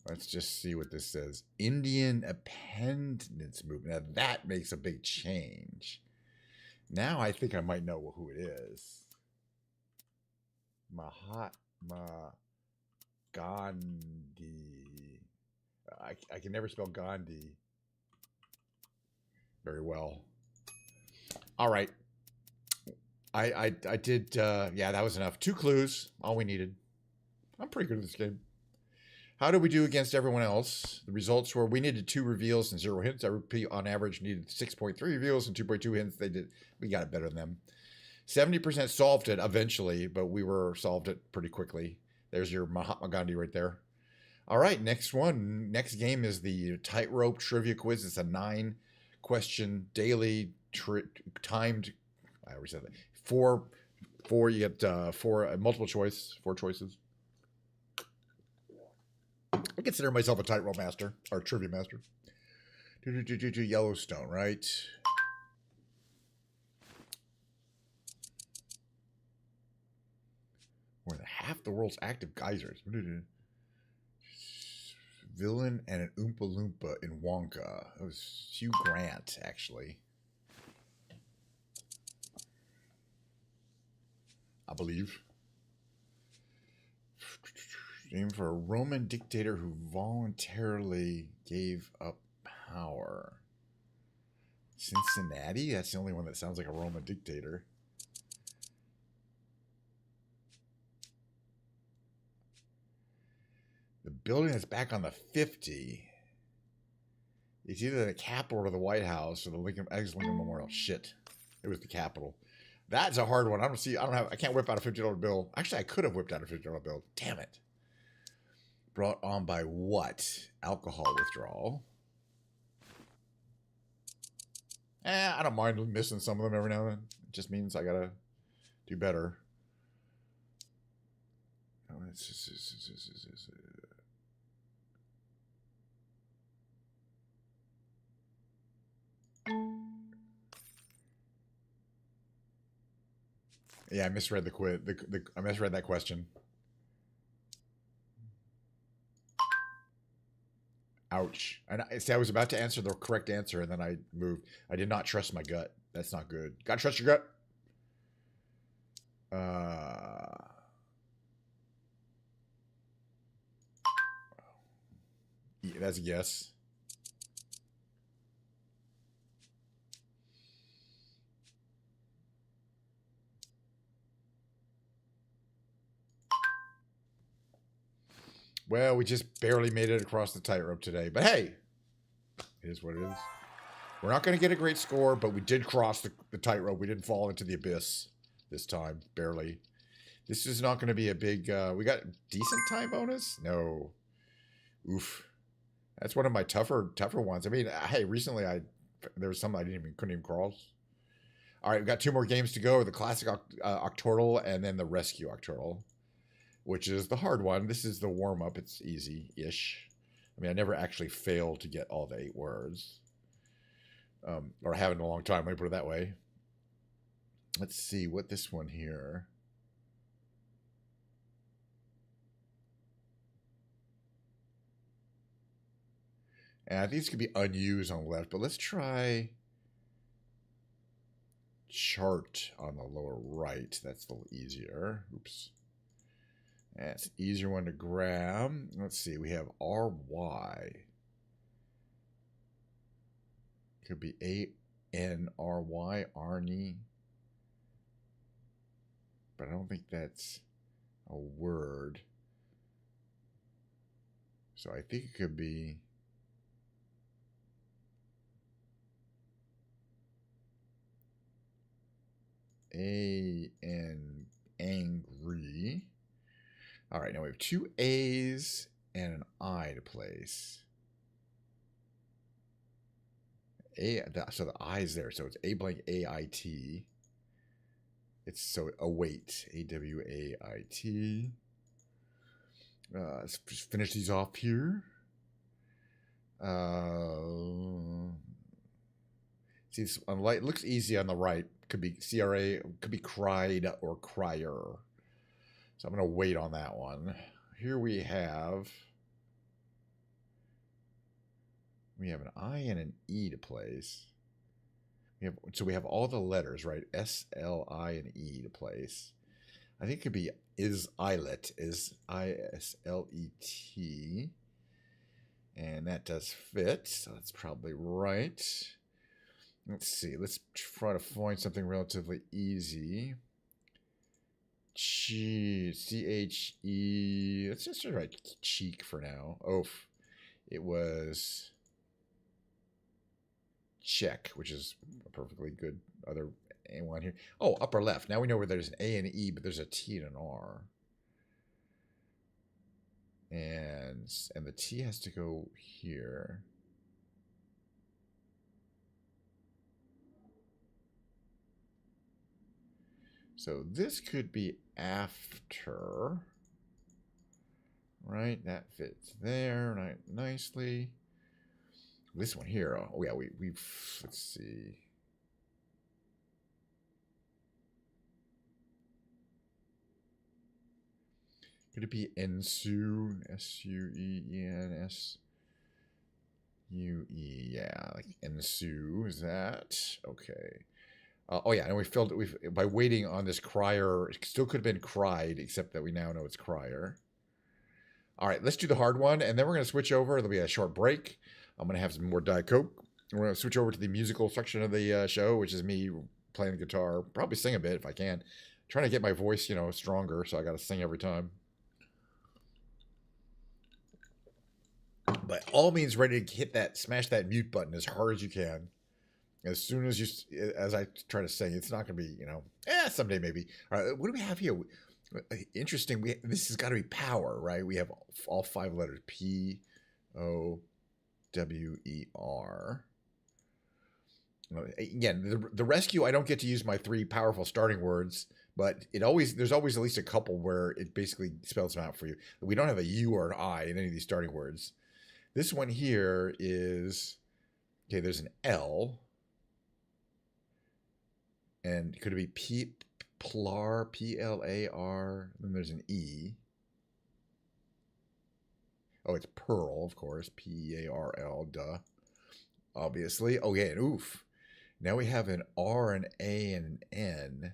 [SPEAKER 1] Let's just see what this says. Indian Independence Movement. Now that makes a big change. Now I think I might know who it is. Mahatma Gandhi. I can never spell Gandhi very well. All right. I did, yeah, that was enough. 2 clues, all we needed. I'm pretty good at this game. How did we do against everyone else? The results were we needed 2 reveals and 0 hints. RP on average needed 6.3 reveals and 2.2 hints. We got it better than them. 70% solved it eventually, but we solved it pretty quickly. There's your Mahatma Gandhi right there. All right, next one. Next game is the Tightrope Trivia Quiz. It's a 9-question daily timed. I already said that. 4. You get 4 multiple choice, 4 choices. I consider myself a tightrope master or trivia master. Yellowstone, right? More than half the world's active geysers. Villain and an Oompa Loompa in Wonka. It was Hugh Grant, actually. I believe. Name for a Roman dictator who voluntarily gave up power. Cincinnati? That's the only one that sounds like a Roman dictator. The building that's back on the 50. It's either the Capitol or the White House or the Lincoln Memorial. Shit. It was the Capitol. That's a hard one. I can't whip out a $50 bill. Actually, I could have whipped out a $50 bill. Damn it. Brought on by what? Alcohol withdrawal. I don't mind missing some of them every now and then. It just means I gotta do better. Yeah, I misread the quiz. I misread that question. Ouch. And I was about to answer the correct answer, and then I moved. I did not trust my gut. That's not good. Gotta trust your gut. Yeah, that's a yes. Well, we just barely made it across the tightrope today. But hey, it is what it is. We're not going to get a great score, but we did cross the tightrope. We didn't fall into the abyss this time, barely. This is not going to be a big... we got decent time bonus? No. Oof. That's one of my tougher ones. I mean, hey, recently there was some I couldn't even cross. All right, we've got 2 more games to go. The classic Octortle and then the rescue Octortle, which is the hard one. This is the warm-up. It's easy-ish. I mean, I never actually failed to get all the 8 words. Or haven't in a long time. Let me put it that way. Let's see what this one here. And these could be unused on the left, but let's try chart on the lower right. That's a little easier. Oops. That's an easier one to grab. Let's see. We have RY. Could be A-N-R-Y, Arnie. But I don't think that's a word. So I think it could be A-N, angry. All right, now we have two A's and an I to place. So the I's there, so it's A blank A-I-T. It's so await, A-W-A-I-T. Let's just finish these off here. See, this on light, it looks easy on the right. Could be CRA, could be cried or crier. So I'm going to wait on that one. Here we have an I and an E to place. So we have all the letters, right? S, L, I, and E to place. I think it could be is islet, is I-S-L-E-T. And that does fit, so that's probably right. Let's see, let's try to find something relatively easy. C-H-E, let's just write cheek for now. Oh, it was check, which is a perfectly good other one here. Oh, upper left. Now we know where there's an A and an E, but there's a T and an R. And the T has to go here. So this could be after, right? That fits there right, nicely. This one here, oh yeah, we've let's see. Could it be ensue? S-U-E-N-S-U-E. Yeah, like ensue. Is that okay? Oh yeah, and we filled it by waiting on this crier. It still could have been cried, except that we now know it's crier. All right, let's do the hard one, and then we're going to switch over. There'll be a short break. I'm going to have some more Diet Coke. We're going to switch over to the musical section of the show, which is me playing the guitar. Probably sing a bit if I can. Trying to get my voice, stronger, so I got to sing every time. By all means, ready to hit that, smash that mute button as hard as you can. As soon as as I try to sing, it's not going to be, someday maybe. All right, what do we have here? Interesting. This has got to be power, right? We have all 5 letters: P-O-W-E-R. Again, the rescue. I don't get to use my 3 powerful starting words, but there's always at least a couple where it basically spells them out for you. We don't have a U or an I in any of these starting words. This one here is okay. There's an L. And could it be Plar, P-L-A-R? Then there's an E. Oh, it's Pearl, of course. P-E-A-R-L, duh. Obviously. Oh, yeah, and oof. Now we have an R, an A, and an N.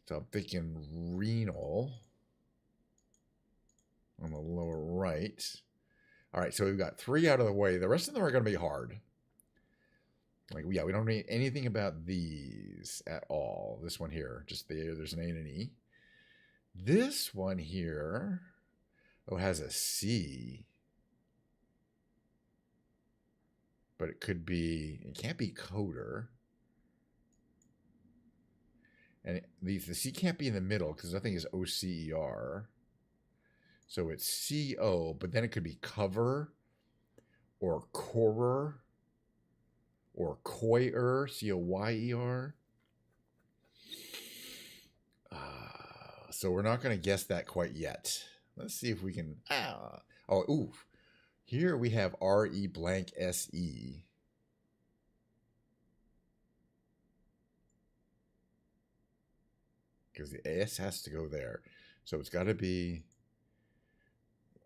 [SPEAKER 1] So I'm thinking renal on the lower right. All right, so we've got 3 out of the way. The rest of them are going to be hard. We don't need anything about these at all. This one here, just there's an A and an E. This one here, has a C. But it can't be coder. And the C can't be in the middle because nothing is O-C-E-R. So it's C-O, but then it could be cover or corer. Or coyer, C-O-Y-E-R. So we're not going to guess that quite yet. Let's see if we can. Here we have R-E blank S-E. Because the S has to go there. So it's got to be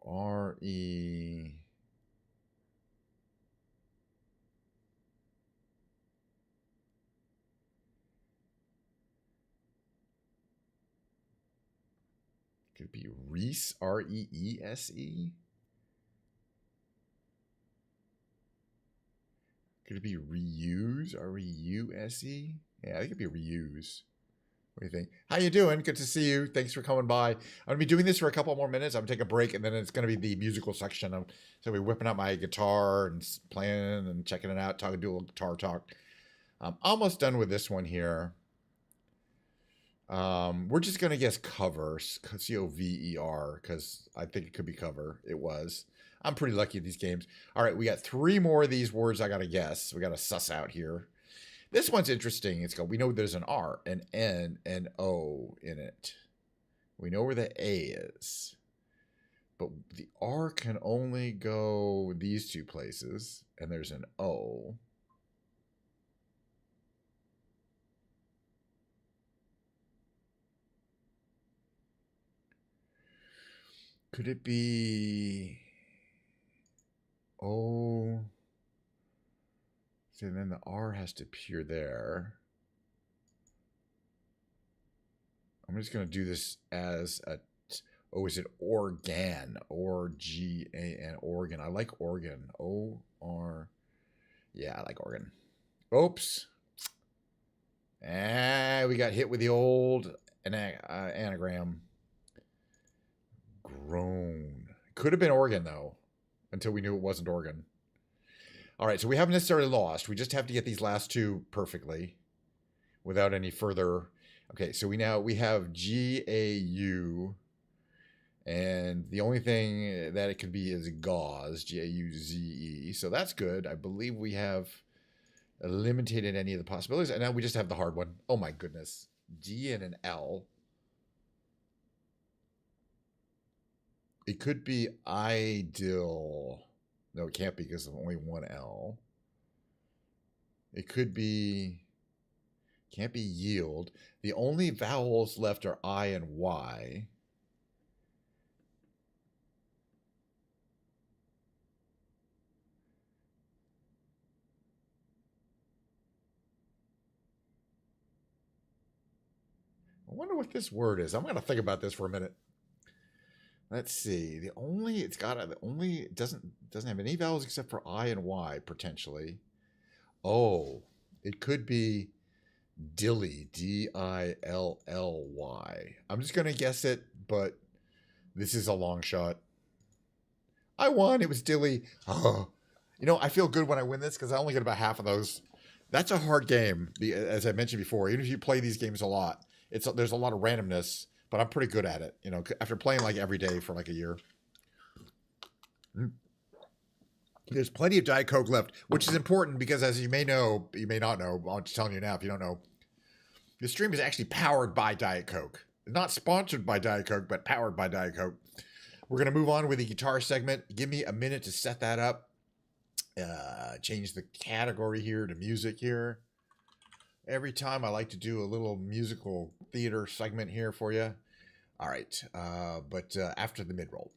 [SPEAKER 1] R-E. Could be Reese, R-E-E-S-E. Could it be reuse? R-E-U-S-E? Yeah, I think it'd be reuse. What do you think? How you doing? Good to see you. Thanks for coming by. I'm going to be doing this for a couple more minutes. I'm going to take a break, and then it's going to be the musical section. I'm going to be whipping out my guitar and playing and checking it out, do a little guitar talk. I'm almost done with this one here. We're just going to guess cover, C-O-V-E-R, because I think it could be cover. It was. I'm pretty lucky at these games. All right, we got 3 more of these words I got to guess. We got to suss out here. This one's interesting. It's called, we know there's an R, an N, an O in it. We know where the A is. But the R can only go these 2 places. And there's an O. Could it be O? So then the R has to appear there. I'm just going to do this as a, oh, is it organ? O-R-G-A-N, organ. I like organ. O-R, yeah, I like organ. Oops. We got hit with the old anagram. Groan. Could have been organ, though, until we knew it wasn't organ. All right, so we haven't necessarily lost. We just have to get these last 2 perfectly without any further. Okay, so we have G-A-U, and the only thing that it could be is gauze, G-A-U-Z-E. So that's good. I believe we have eliminated any of the possibilities, and now we just have the hard one. Oh, my goodness. G and an L. It could be ideal. No, it can't be because there's only one L. It could be, can't be yield. The only vowels left are I and Y. I wonder what this word is. I'm going to think about this for a minute. Let's see. The only doesn't have any vowels except for I and Y potentially. Oh, it could be dilly, D-I-L-L-Y. I'm just gonna guess it, but this is a long shot. I won. It was dilly. Oh, you know, I feel good when I win this because I only get about half of those. That's a hard game, as I mentioned before. Even if you play these games a lot, there's a lot of randomness. But I'm pretty good at it, you know, after playing like every day for like a year. There's plenty of Diet Coke left, which is important because as you may know, you may not know, I'm just telling you now if you don't know, this stream is actually powered by Diet Coke. Not sponsored by Diet Coke, but powered by Diet Coke. We're going to move on with the guitar segment. Give me a minute to set that up. Change the category here to music here. Every time I like to do a little musical theater segment here for you. All right, but after the mid-roll.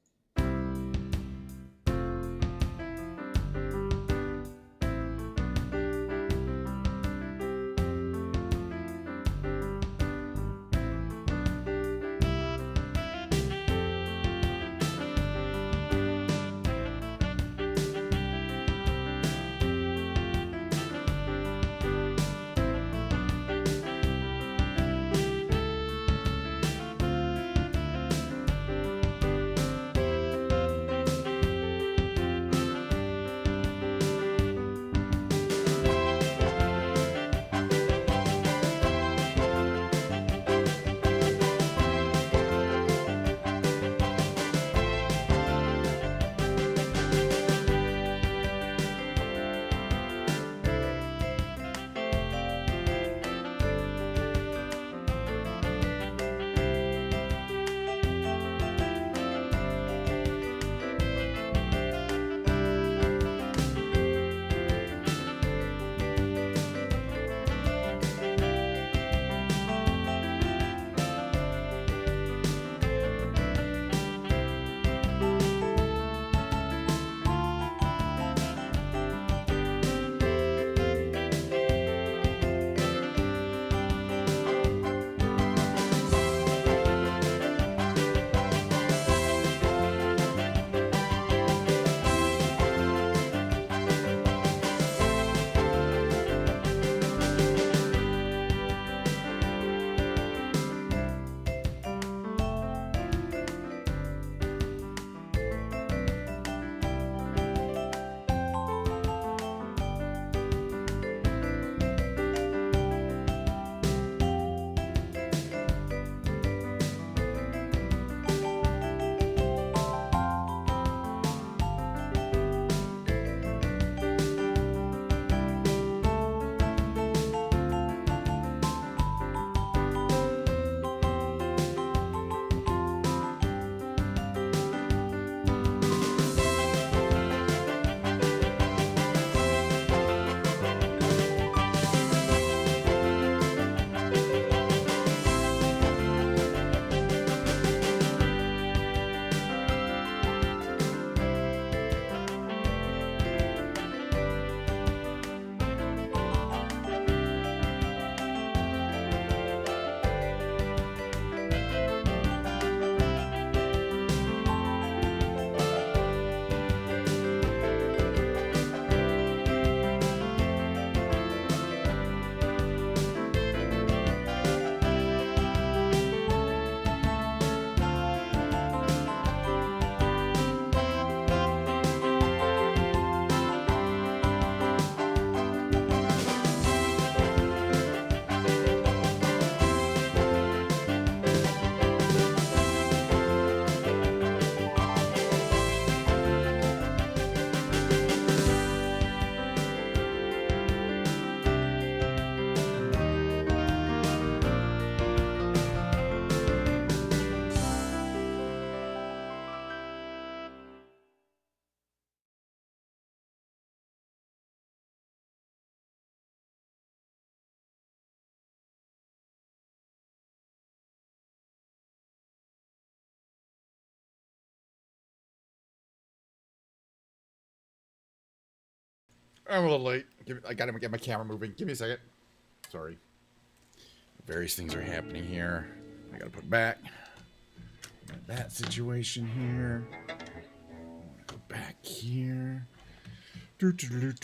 [SPEAKER 1] I'm a little late. I gotta get my camera moving. Give me a second. Sorry. Various things are happening here. I gotta put back. That situation here. I wanna go back here. All right,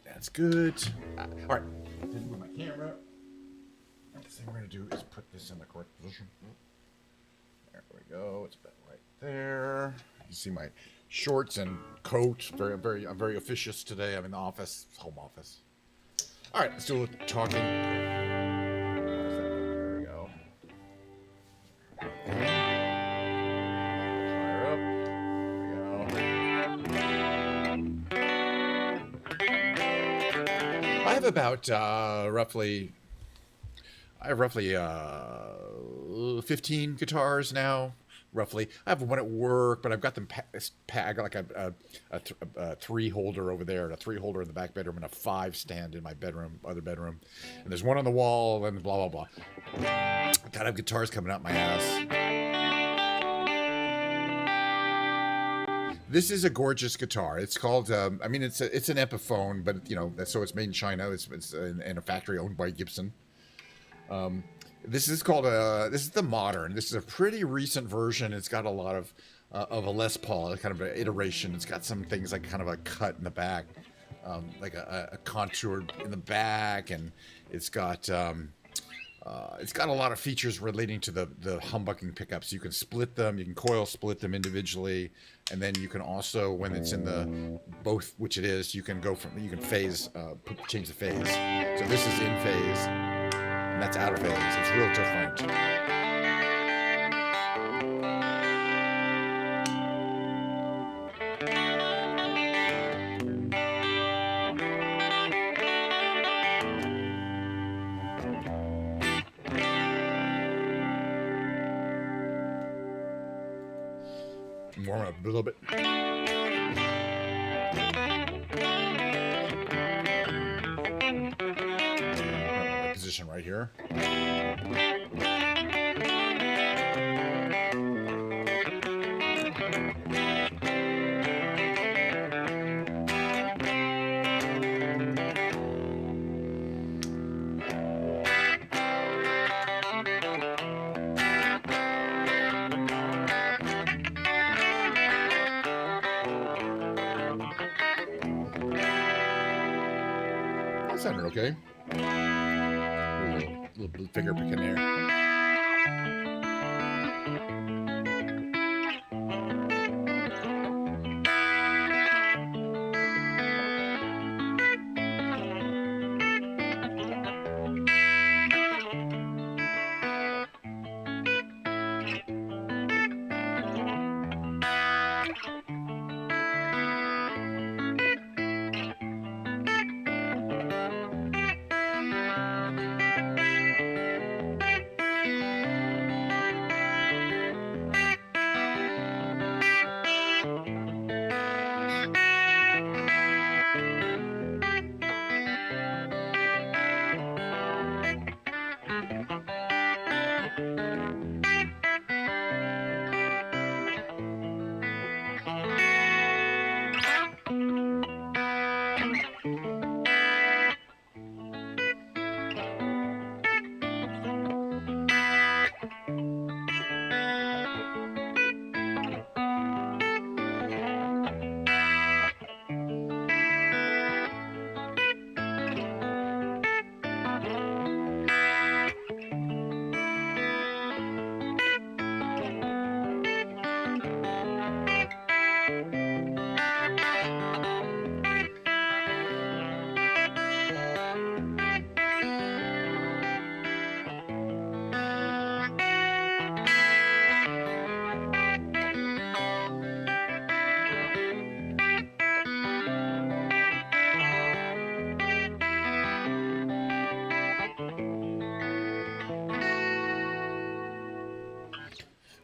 [SPEAKER 1] that's good. All right, didn't move my camera. Next thing we're gonna do is put this in the correct position. There we go. It's about right there. You see my shorts and coat. I'm very officious today. I'm in the office, home office. All right, let's do a little talking. There we go. Fire up. There we go. I have about roughly 15 guitars now. Roughly, I have one at work, but I've got them. I got like a 3-holder over there, and a 3-holder in the back bedroom, and a 5-stand in my other bedroom, and there's one on the wall, and blah blah blah. Gotta have guitars coming out my ass. This is a gorgeous guitar. It's called. I mean, it's an Epiphone, but you know, so it's made in China. It's in a factory owned by Gibson. This is called this is the Modern. This is a pretty recent version. It's got a lot of a Les Paul, kind of an iteration. It's got some things like kind of a cut in the back, like a contour in the back, and it's got a lot of features relating to the humbucking pickups. You can split them, you can coil split them individually, and then you can also, when it's in the both, which it is, you can phase, change the phase. So this is in phase. And that's out of phase. It's real different. Warm up a little bit. Position right here. That sounded okay. Little finger pick in there.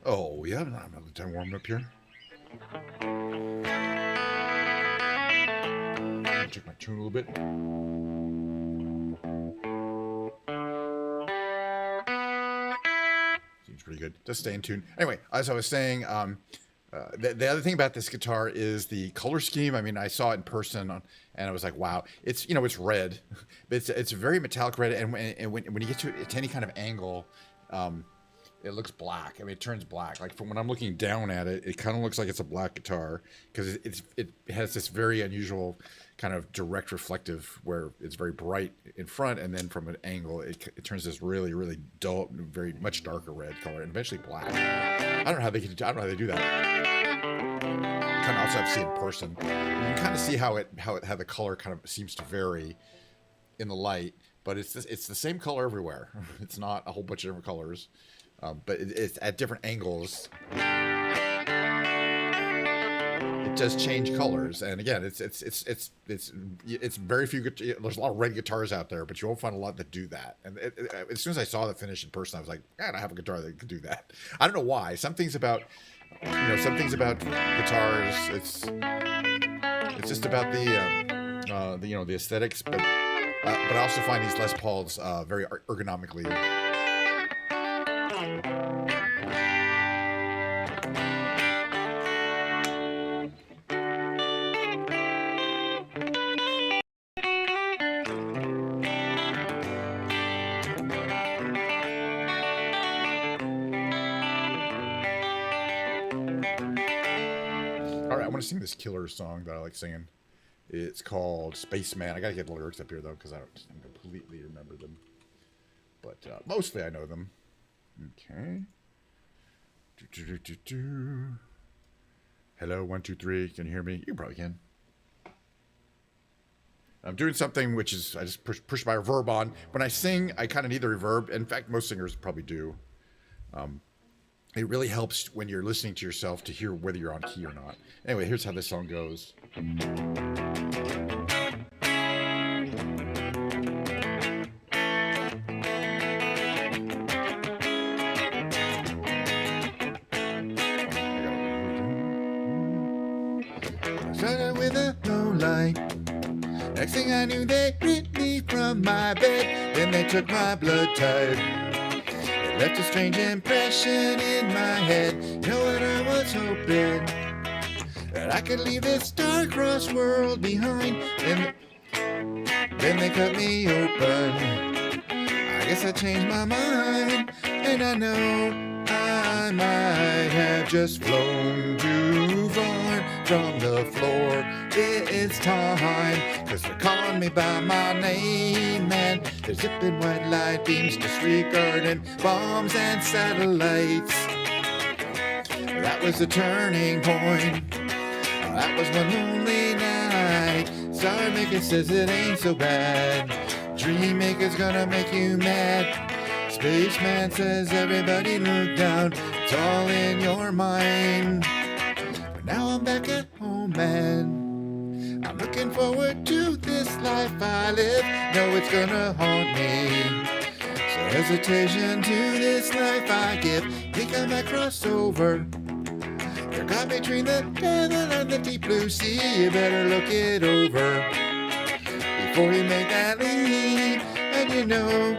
[SPEAKER 1] Oh, yeah, I'm not the time warming up here. Check my tune a little bit. Seems pretty good. Just stay in tune. Anyway, as I was saying, The other thing about this guitar is the color scheme. I mean, I saw it in person, and I was like, "Wow!" It's it's red, but it's a very metallic red. And when you get to any kind of angle, it looks black. I mean, it turns black. Like from when I'm looking down at it, it kind of looks like it's a black guitar because it has this very unusual kind of direct reflective where it's very bright in front, and then from an angle, it turns this really, really dull, very much darker red color, and eventually black. I don't know how they do that. Kind of also have to see it in person. You can kind of see how the color kind of seems to vary in the light, but it's the same color everywhere. It's not a whole bunch of different colors, but it's at different angles. It does change colors, and again, it's very few. There's a lot of red guitars out there, but you won't find a lot that do that. And as soon as I saw the finish in person, I was like, God, I have a guitar that could do that. I don't know why. Some things about guitars. It's just about the aesthetics, but I also find these Les Pauls very ergonomically. I want to sing this killer song that I like singing. It's called Spaceman. I gotta get the lyrics up here though, because I don't completely remember them, but mostly I know them. Okay. Hello, 1 2 3. Can you hear me? You probably can. I'm doing something which is I just push my reverb on. When I sing, I kind of need the reverb. In fact, most singers probably do. It really helps when you're listening to yourself to hear whether you're on key or not. Anyway, here's how this song goes. Started with a low light. Next thing I knew, they ripped me from my bed. Then they took my blood type. Left a strange impression in my head. You know what I was hoping? That I could leave this star-crossed world behind. And then they cut me open. I guess I changed my mind. And I know I might have just flown too far from the floor. It's time, 'cause they're calling me by my name, and they're zipping white light beams, disregarding bombs and satellites. That was the turning point. That was one lonely night. Star Maker says it ain't so bad. Dream Maker's gonna make you mad. Spaceman says everybody look down. It's all in your mind. But now I'm back at home, man. I'm looking forward to this life I live. Know it's gonna haunt me. So hesitation to this life I give. Think I might cross over. You're caught between the devil and the deep blue sea. You better look it over before you make that leap. And you know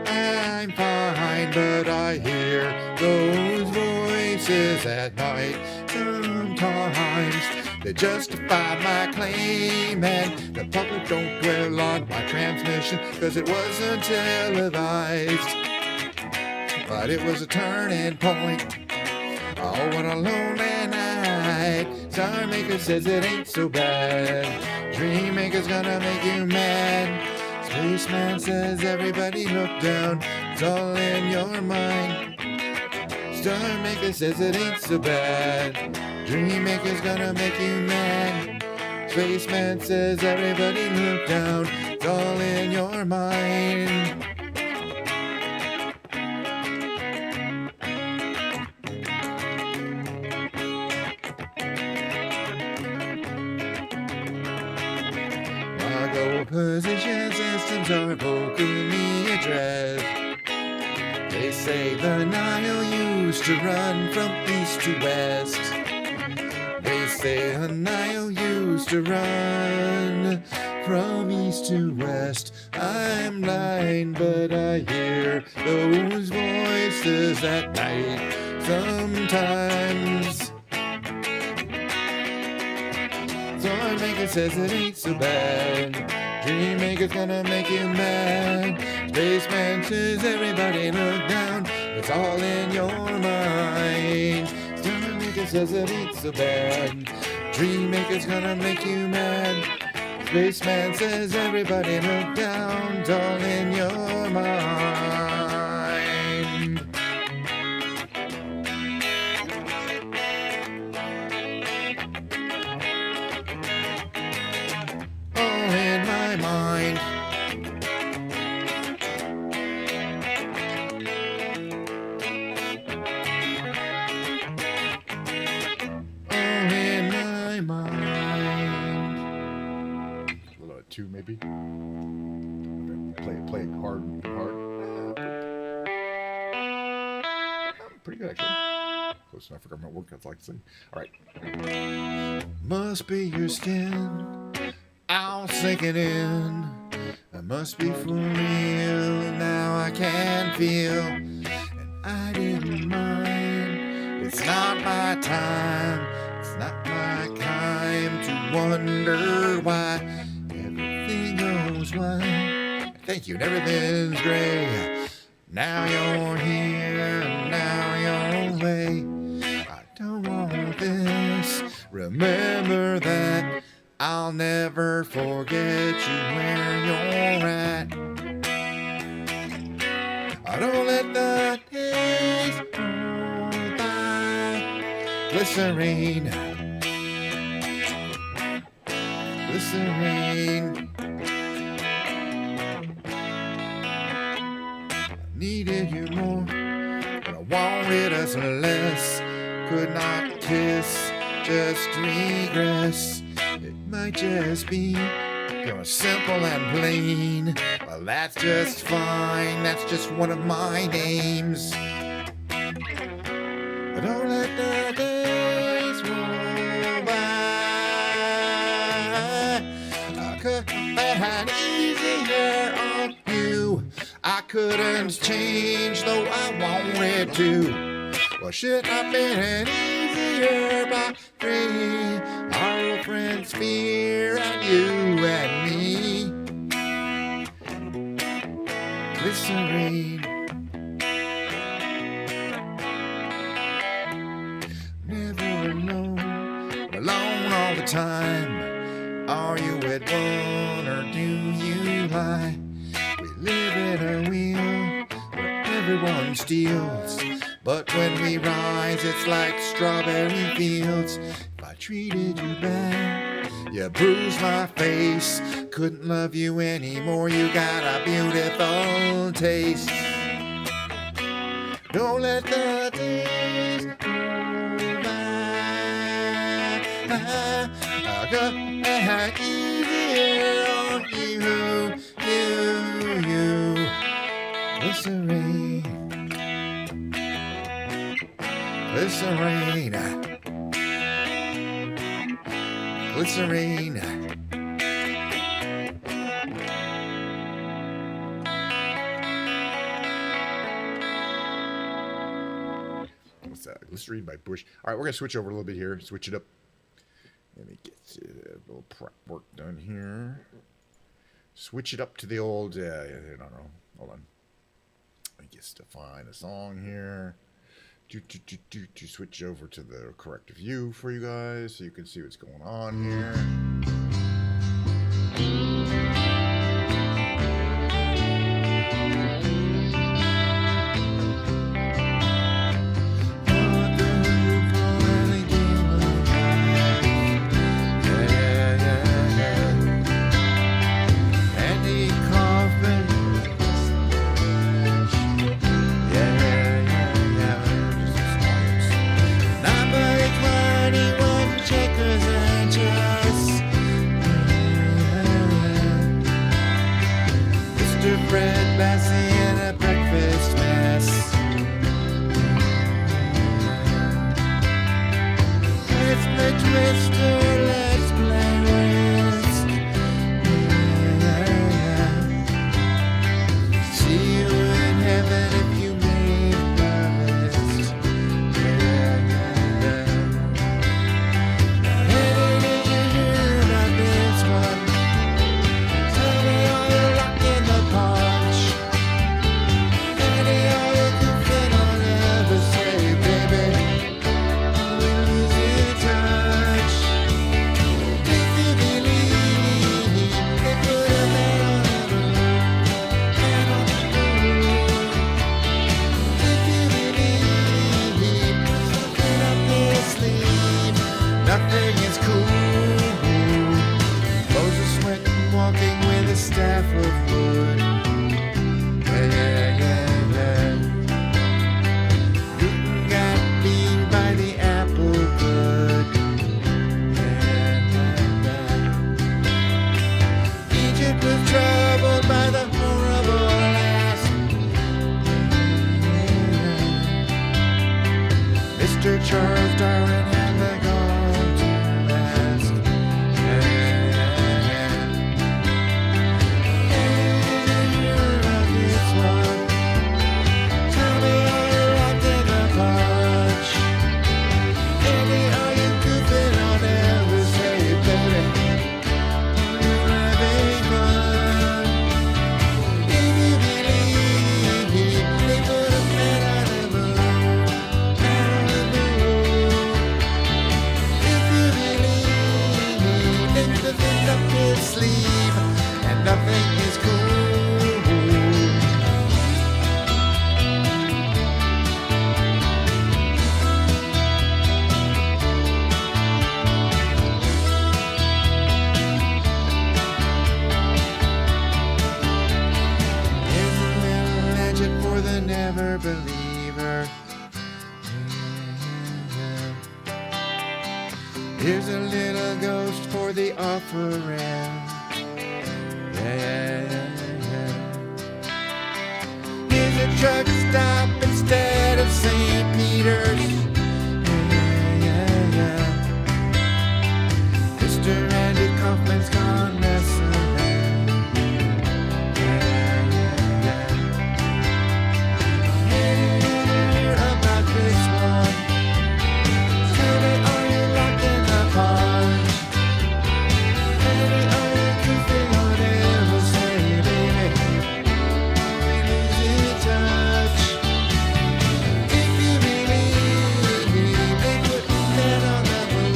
[SPEAKER 1] I'm fine, but I hear those voices at night. Sometimes they justify my claim, and the public don't dwell on my transmission, 'cause it wasn't televised. But it was a turning point. Oh, what a lonely night. Star Maker says it ain't so bad. Dream Maker's gonna make you mad. Spaceman says everybody look down. It's all in your mind. Star Maker says it ain't so bad. Dream Maker's gonna make you mad. Spaceman says everybody look down. It's all in your mind. Margot position systems are vocally addressed. They say the Nile used to run from east to west. They say the Nile used to run from east to west. I'm blind, but I hear those voices at night sometimes. Toy maker says it ain't so bad. Dream maker's gonna make you mad. Spaceman says everybody look down. It's all in your mind. Toy maker says it ain't so bad. Dream maker's gonna make you mad. Spaceman says everybody look down. It's all in your mind. Mind. Oh, in my mind. A little bit two, maybe. Play it hard. Pretty good, actually. Close enough for government work, that's like to say. All right. Must be your skin. I'll sink it in. I must be for real. Now I can feel. And I didn't mind. It's not my time. It's not my time to wonder why everything goes right. Thank you, and everything's great. Now you're here. Now you're away. I don't want this. Remember that. I'll never forget you where you're at. I don't let the days go by. Glycerine. I needed you more, but I wanted us less. Could not kiss, just regress. It might just be you're simple and plain. Well, that's just fine. That's just one of my names. But don't let the days roll by. I could have had easier on you. I couldn't change though I wanted to. Well, should have been easier by three. Our old friends Fear and you and me. Glycerine. Never alone all the time. Are you at one or do you lie? We live in a wheel where everyone steals. But when we rise, it's like strawberry fields. If I treated you bad, you bruised my face. Couldn't love you anymore, you got a beautiful taste. Don't let the days go by. I got easier on you. Glycerine. What's that? Glycerine by Bush. All right, we're gonna switch over a little bit here. Switch it up. Let me get a little prep work done here. Switch it up to the old. I don't know. Hold on. I guess to find a song here. To switch over to the correct view for you guys so you can see what's going on here.
[SPEAKER 4] nothing is cool. Moses went walking with a staff of wood. Newton got beaten by the apple bud. Egypt was troubled by the horrible ass. Mr. Charles Darwin had the gall to ask. Tell me, are you wrapped in a punch? Baby, are you goofing on ever say it, baby? You're having fun. If you believe they put a man on the moon, man on the moon. If you believe they lift up his sleeve and nothing is cool. Here's a little legend for the never believer. Here's a little ghost for the offering. Here's a truck stop instead of St. Peter's. Mr. Andy Kaufman's gone messing. Hear about this one. Tell me, are you locked in the punch? Baby, are you goofing on ever say, baby? We losing touch. If you believe they put man on the moon,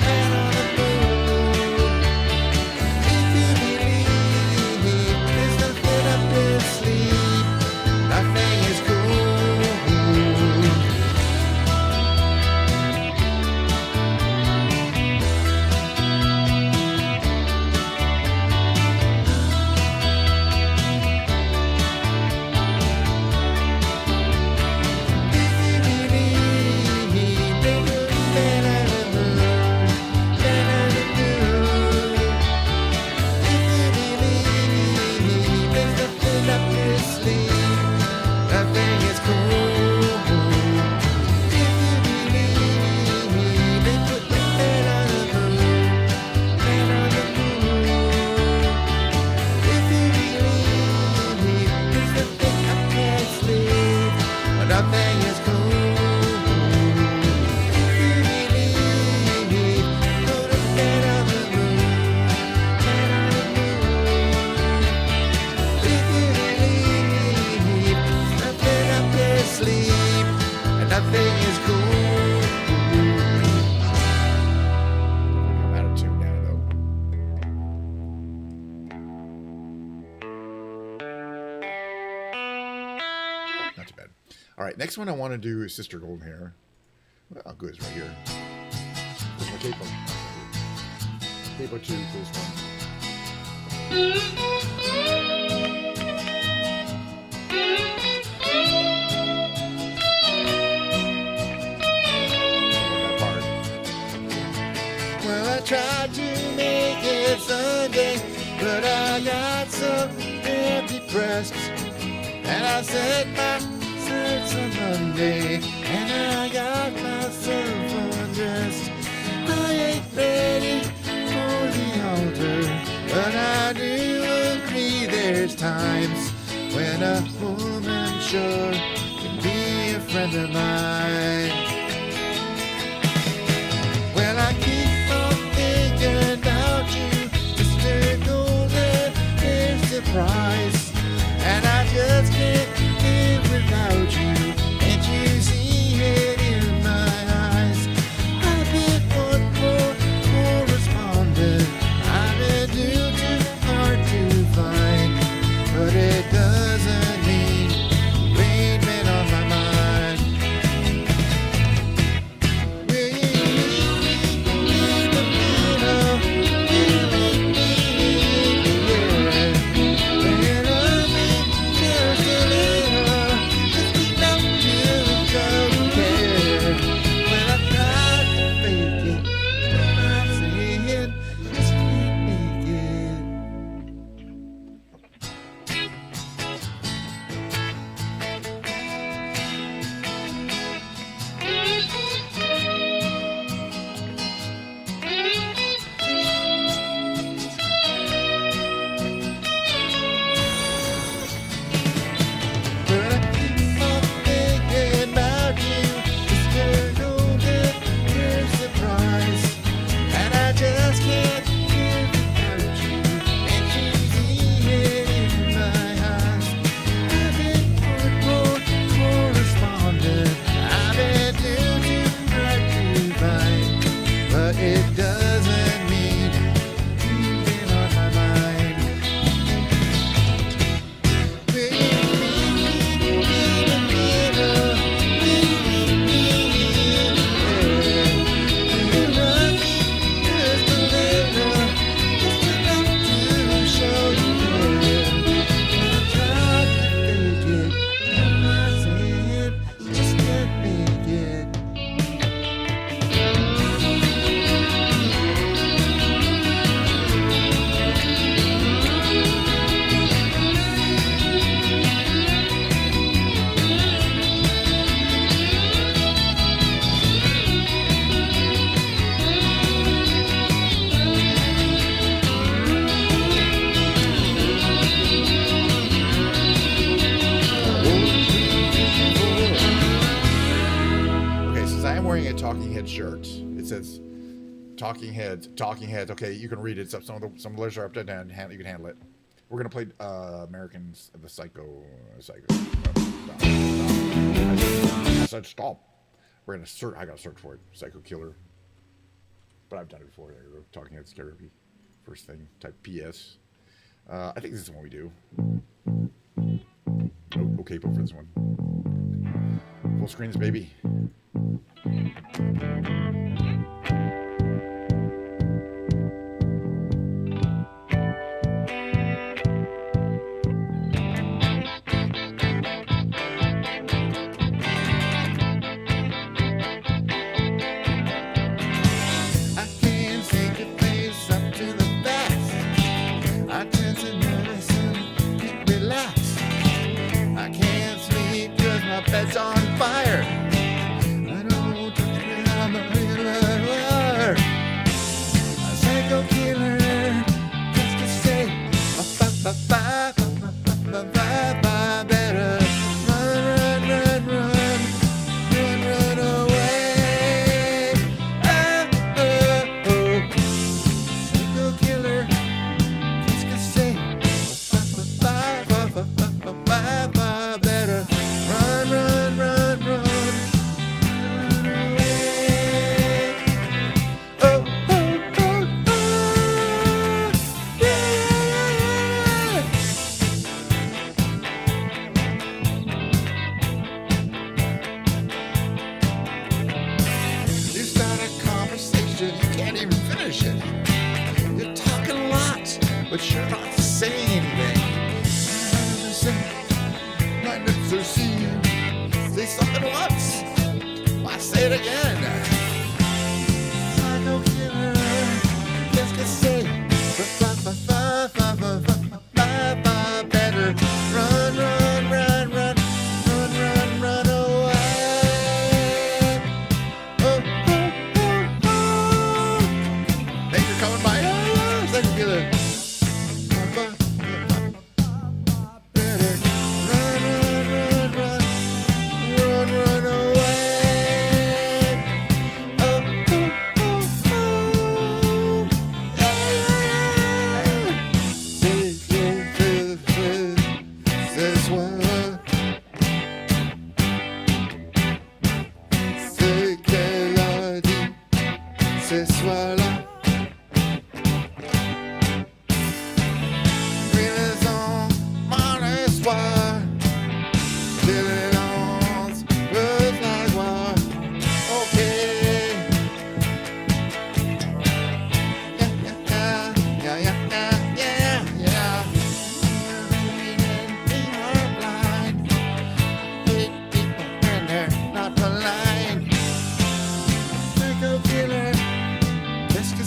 [SPEAKER 4] man on the moon. If you believe there's nothing up his sleeve, nothing is cool. Nothing is cool. If you believe, put a man on the moon, man on the moon. If you believe, nothing up their sleeve, and nothing is cool.
[SPEAKER 1] I'm out of tune now, though. Not too bad. All right, next one I want to do is Sister Golden Hair. Well, good, it's right here. There's my capo. Capo 2 for this one. That part.
[SPEAKER 4] Well, I tried to make it Sunday, but I got so damn depressed. And I set my sights on Monday, and I got myself undressed. I ain't ready for the altar, but I do agree there's times when a woman sure can be a friend of mine. Well, I keep on thinking about you, Mr. Golden Hair Surprise, and I just can't live without you. Can't you see it in my eyes? I've been one more correspondent. I've been too hard to find, but it doesn't mean you ain't been on my mind. Will you it doesn't mean you've been on my mind.
[SPEAKER 1] Okay, since I am wearing a Talking Head shirt, it says Talking Heads. Okay, you can read it. So some of the letters are upside down. You can handle it. We're gonna play Americans the Psycho. Stop. I said stop. We're gonna search. I gotta search for it. Psycho Killer. But I've done it before. There you go. Talking Heads therapy. First thing. Type PS. I think this is the one we do. Oh, okay, vote for this one. Full screens, baby.
[SPEAKER 4] I can't take your face up to the best. I tense and nervous and can't relax. I can't sleep 'cause my bed's on fire. I don't touch me, I'm a regular. A psycho killer, just to say, better run away. Psycho killer, just to say, better run away. Oh, yeah. You start a conversation, you can't even finish it. You're talking a lot, but you're not saying anything. My lips are sealed. Say something once, why say it again? Psycho killer, just to say, better run away. Oh, hey, you're coming by. Psycho killer. Better run away. Oh, this one. C'est qu'elle a dit, ce soir-là. Raison, mon espoir, silence, peut l'avoir. Ok. Yeah. Not blind. Psycho killer, just to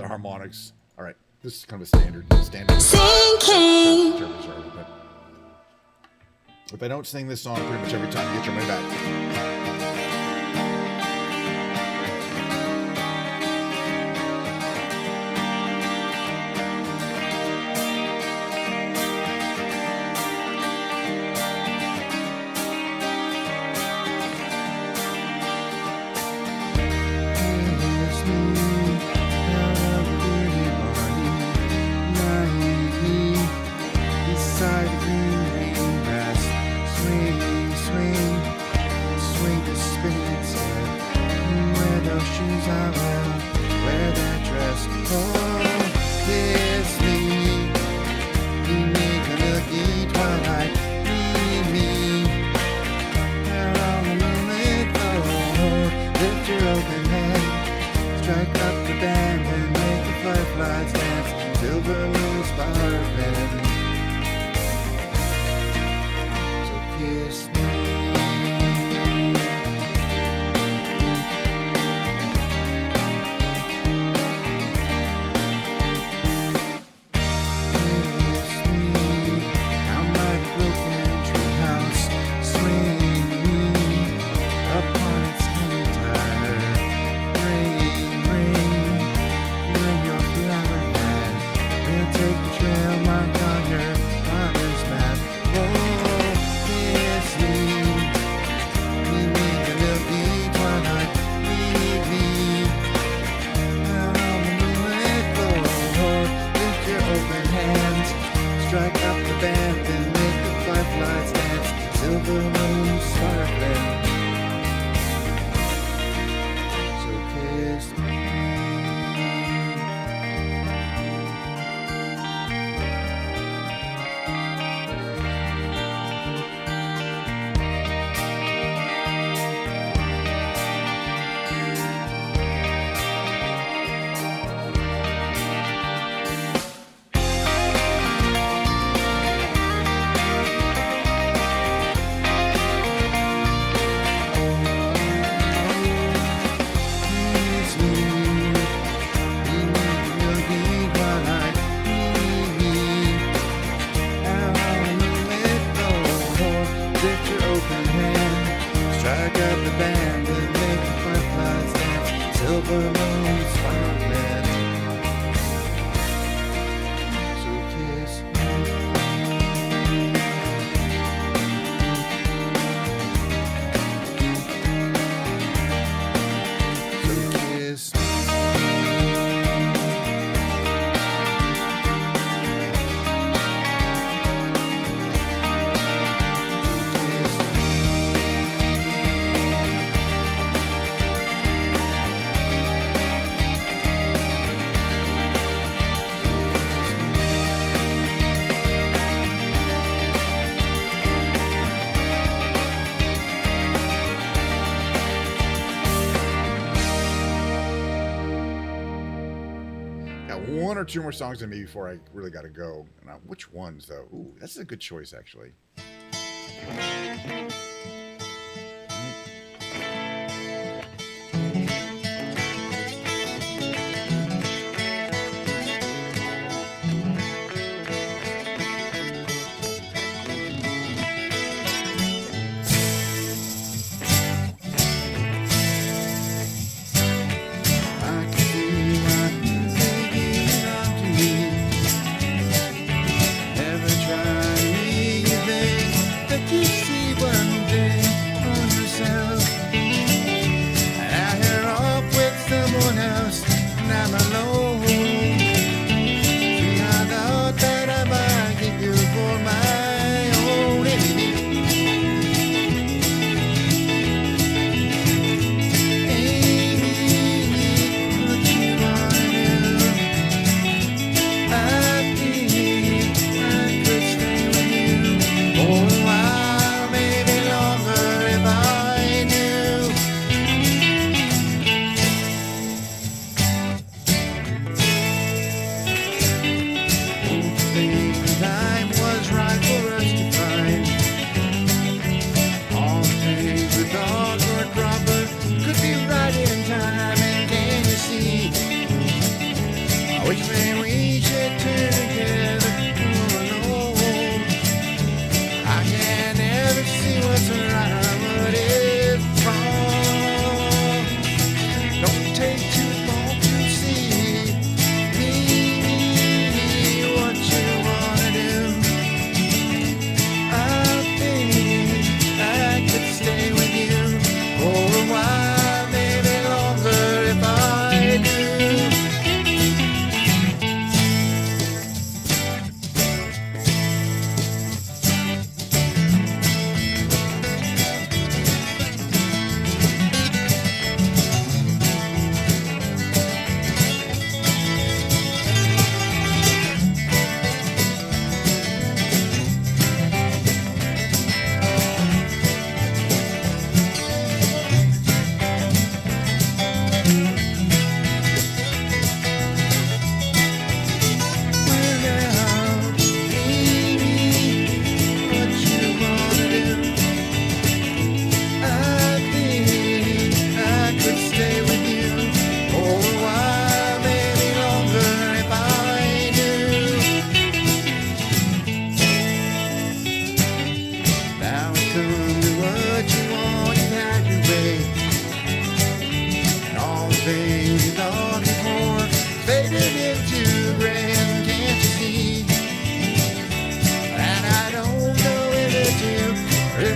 [SPEAKER 1] the harmonics. All right, this is kind of a standard.
[SPEAKER 5] Sinking.
[SPEAKER 1] But if I don't sing this song pretty much every time, you get your money back. One or two more songs in me before I really got to go. Now, which ones, though? Ooh, that's a good choice, actually.
[SPEAKER 4] Never try anything that you see.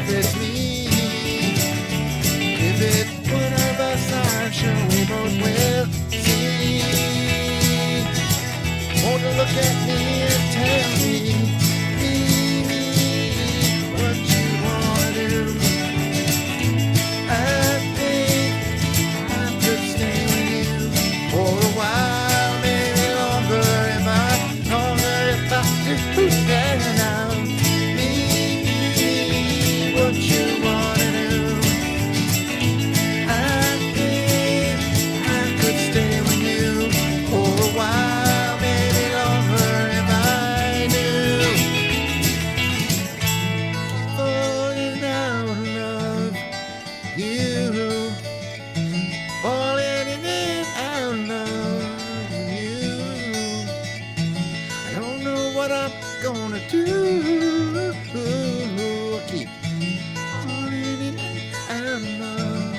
[SPEAKER 4] if it's me. If it one of us, I'm sure we both will see. Won't you look at me and tell me what you wanna do? I think I could stay with you for a while, maybe longer if I do that now. Me, what you wanna do? I think I could stay with you for a while, maybe longer if I do. Falling out of love, you. Falling in and out of love, you. I don't know what I'm gonna do. I keep falling in and out of love,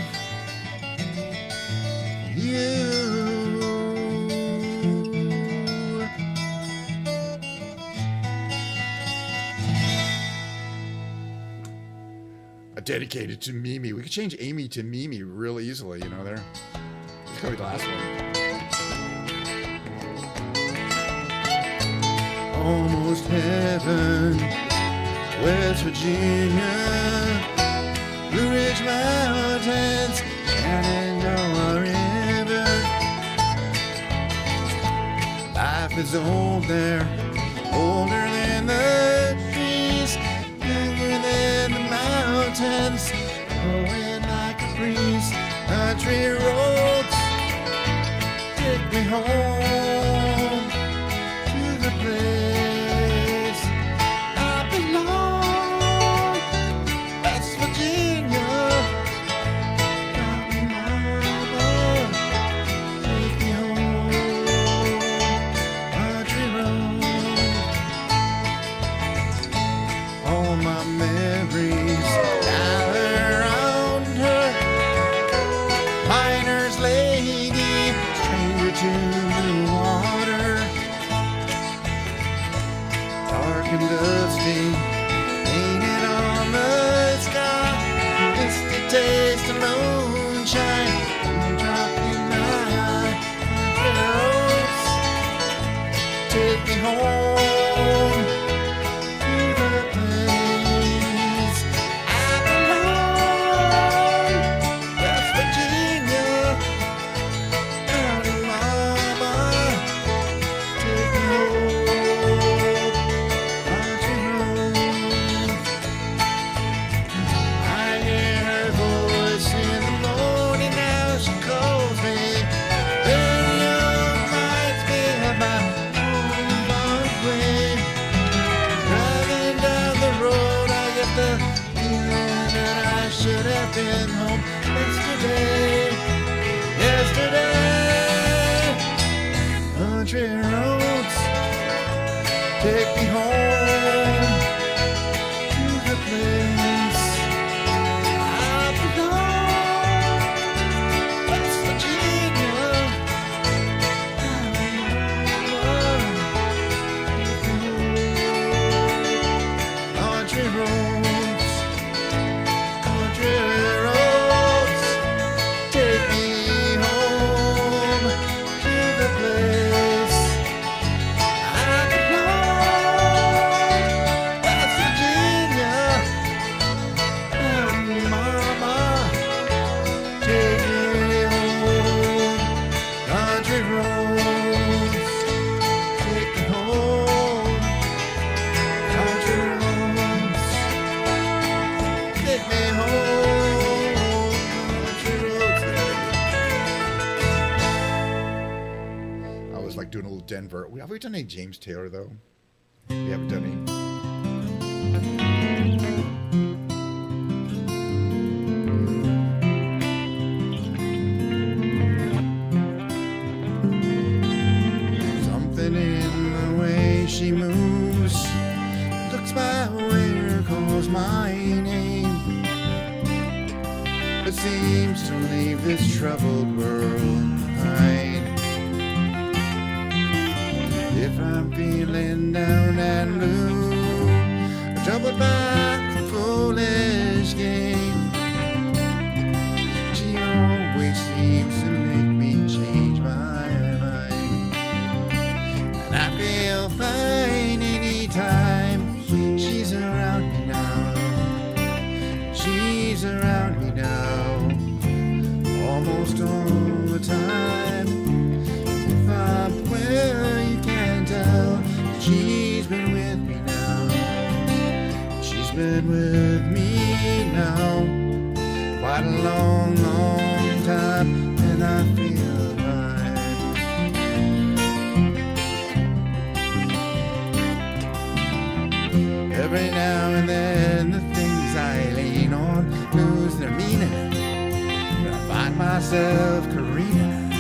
[SPEAKER 4] you.
[SPEAKER 1] Dedicated to Mimi. We could change Amy to Mimi real easily, you know, there. It's gonna be the last one.
[SPEAKER 4] Almost heaven, West Virginia, Blue Ridge Mountains, Shenandoah River. Life is old there, older than the trees, younger than the mountains, blowing like a breeze. Country roads take me home to the place I belong, West Virginia. Got me, mama, take me home, country road. All my memories gather around her, miner's lady, stranger to the water. Dark and dusty, painted on the sky. Misty taste of moonshine, drop in my eye. Arrows take me home to the place I belong, West Virginia. County mama, take me home, country road. I hear her voice in the morning now she calls me. Radio reminds me of my home far away. Driving down the road, I get the feeling that I should have been home yesterday. Country roads take me home to the place I belong, West Virginia. Country roads, take me home to the place I belong, West Virginia. Mama, take me home, country roads, take me home, country roads, take me home, country roads.
[SPEAKER 1] I was like doing a little Denver. Have we done any James Taylor though? We haven't done any.
[SPEAKER 4] Something in the way she moves, looks my way or calls my name, but seems to leave this troubled world behind. If I'm feeling down and blue, troubled by foolish with me now. Quite a long, long time, and I feel right. Every now and then the things I lean on lose their meaning, and I find myself careening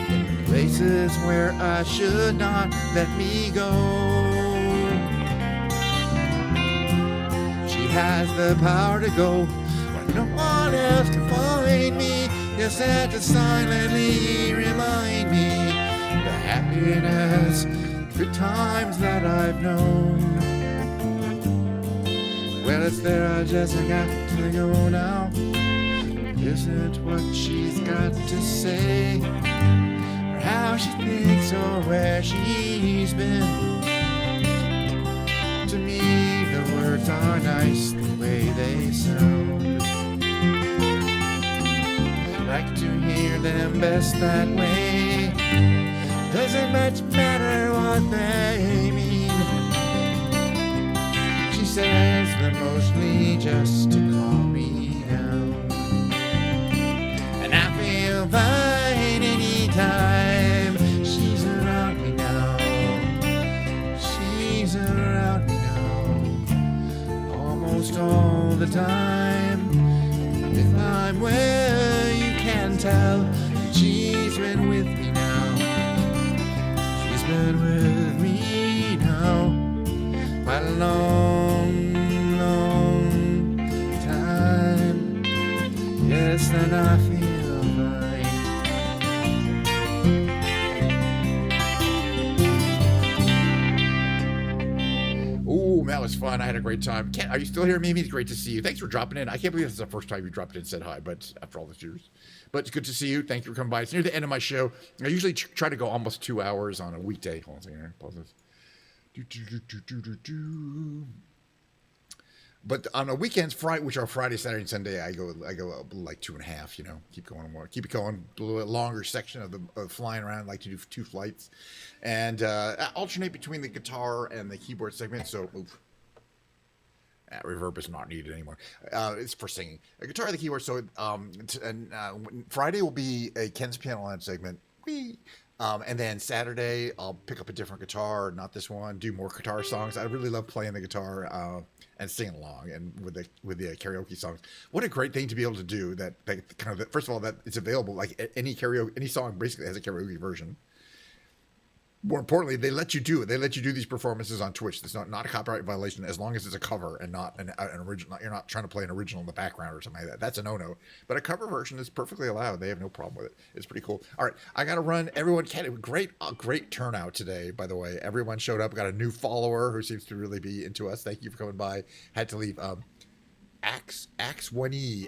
[SPEAKER 4] in places where I should not let me go. She has the power to go where no one else can find me. Just had to silently remind me the happiness, good times that I've known. Well, it's there, I just got to go now. Isn't what she's got to say, or how she thinks, or where she's been. To me, the words are nice the way they sound. Like to hear them best that way. Doesn't much matter what they mean. She says they're mostly just to calm me down, and I feel fine anytime she's around me now. She's around me now, almost all the time. If I'm where you can tell, she's been with me now. She's been with me now, quite a long, long time. Yes, and I feel right.
[SPEAKER 1] Ooh, that was fun. I had a great time. Are you still here, Mimi? It's great to see you. Thanks for dropping in. I can't believe this is the first time you dropped in and said hi, but after all these years. But it's good to see you. Thank you for coming by. It's near the end of my show. I usually try to go almost 2 hours on a weekday. Hold on a second here. Pause this. But on the weekends, which are Friday, Saturday, and Sunday, I go like 2.5. You know, keep going more, keep it going. A little bit longer section of flying around. I like to do 2 flights, and alternate between the guitar and the keyboard segment. So, reverb is not needed anymore. It's for singing. A guitar and the keyboard. So, Friday will be a Ken's Piano Line segment. Whee! And then Saturday, I'll pick up a different guitar, not this one, do more guitar songs. I really love playing the guitar and singing along and with the karaoke songs. What a great thing to be able to do that kind of, first of all, that it's available, like any song basically has a karaoke version. More importantly, they let you do it. They let you do these performances on Twitch. That's not a copyright violation as long as it's a cover and not an original. You're not trying to play an original in the background or something like that. That's a no-no. But a cover version is perfectly allowed. They have no problem with it. It's pretty cool. All right, I got to run. Everyone, great turnout today, by the way. Everyone showed up. Got a new follower who seems to really be into us. Thank you for coming by. Had to leave. Ax1E.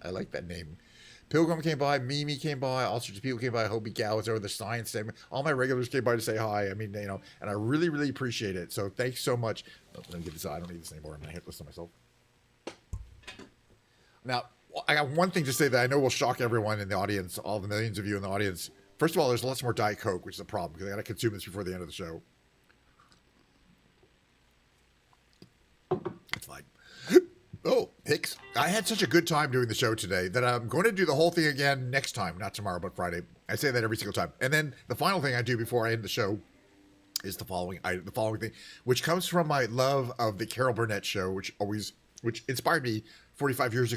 [SPEAKER 1] I like that name. Pilgrim came by, Mimi came by, all sorts of people came by, Hobie Gal was over, the science segment. All my regulars came by to say hi. I mean, you know, and I really, really appreciate it. So thanks so much. Let me get this out. I don't need this anymore. I'm going to hit this to myself. Now, I got one thing to say that I know will shock everyone in the audience, all the millions of you in the audience. First of all, there's lots more Diet Coke, which is a problem because I got to consume this before the end of the show. It's fine. Oh, Hicks. I had such a good time doing the show today that I'm going to do the whole thing again next time, not tomorrow, but Friday. I say that every single time. And then the final thing I do before I end the show is the following thing, which comes from my love of the Carol Burnett show, which inspired me 45 years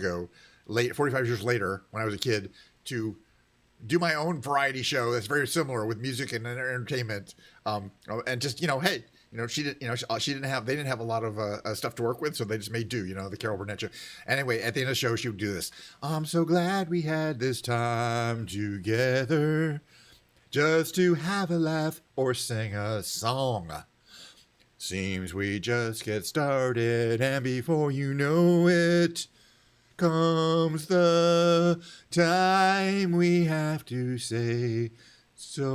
[SPEAKER 1] later, when I was a kid, to do my own variety show that's very similar with music and entertainment. And just, you know, hey, you know, they didn't have a lot of stuff to work with, so they just made do, you know, the Carol Burnett show. Anyway, at the end of the show, she would do this. I'm so glad we had this time together just to have a laugh or sing a song. Seems we just get started, and before you know it, comes the time we have to say so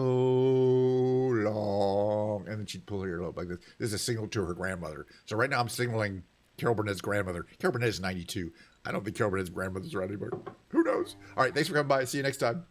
[SPEAKER 1] long. And then she'd pull her ear up like this. This is a signal to her grandmother. So right now I'm signaling Carol Burnett's grandmother. Carol Burnett is 92. I don't think Carol Burnett's grandmother's around anymore. Who knows? All right, thanks for coming by. See you next time.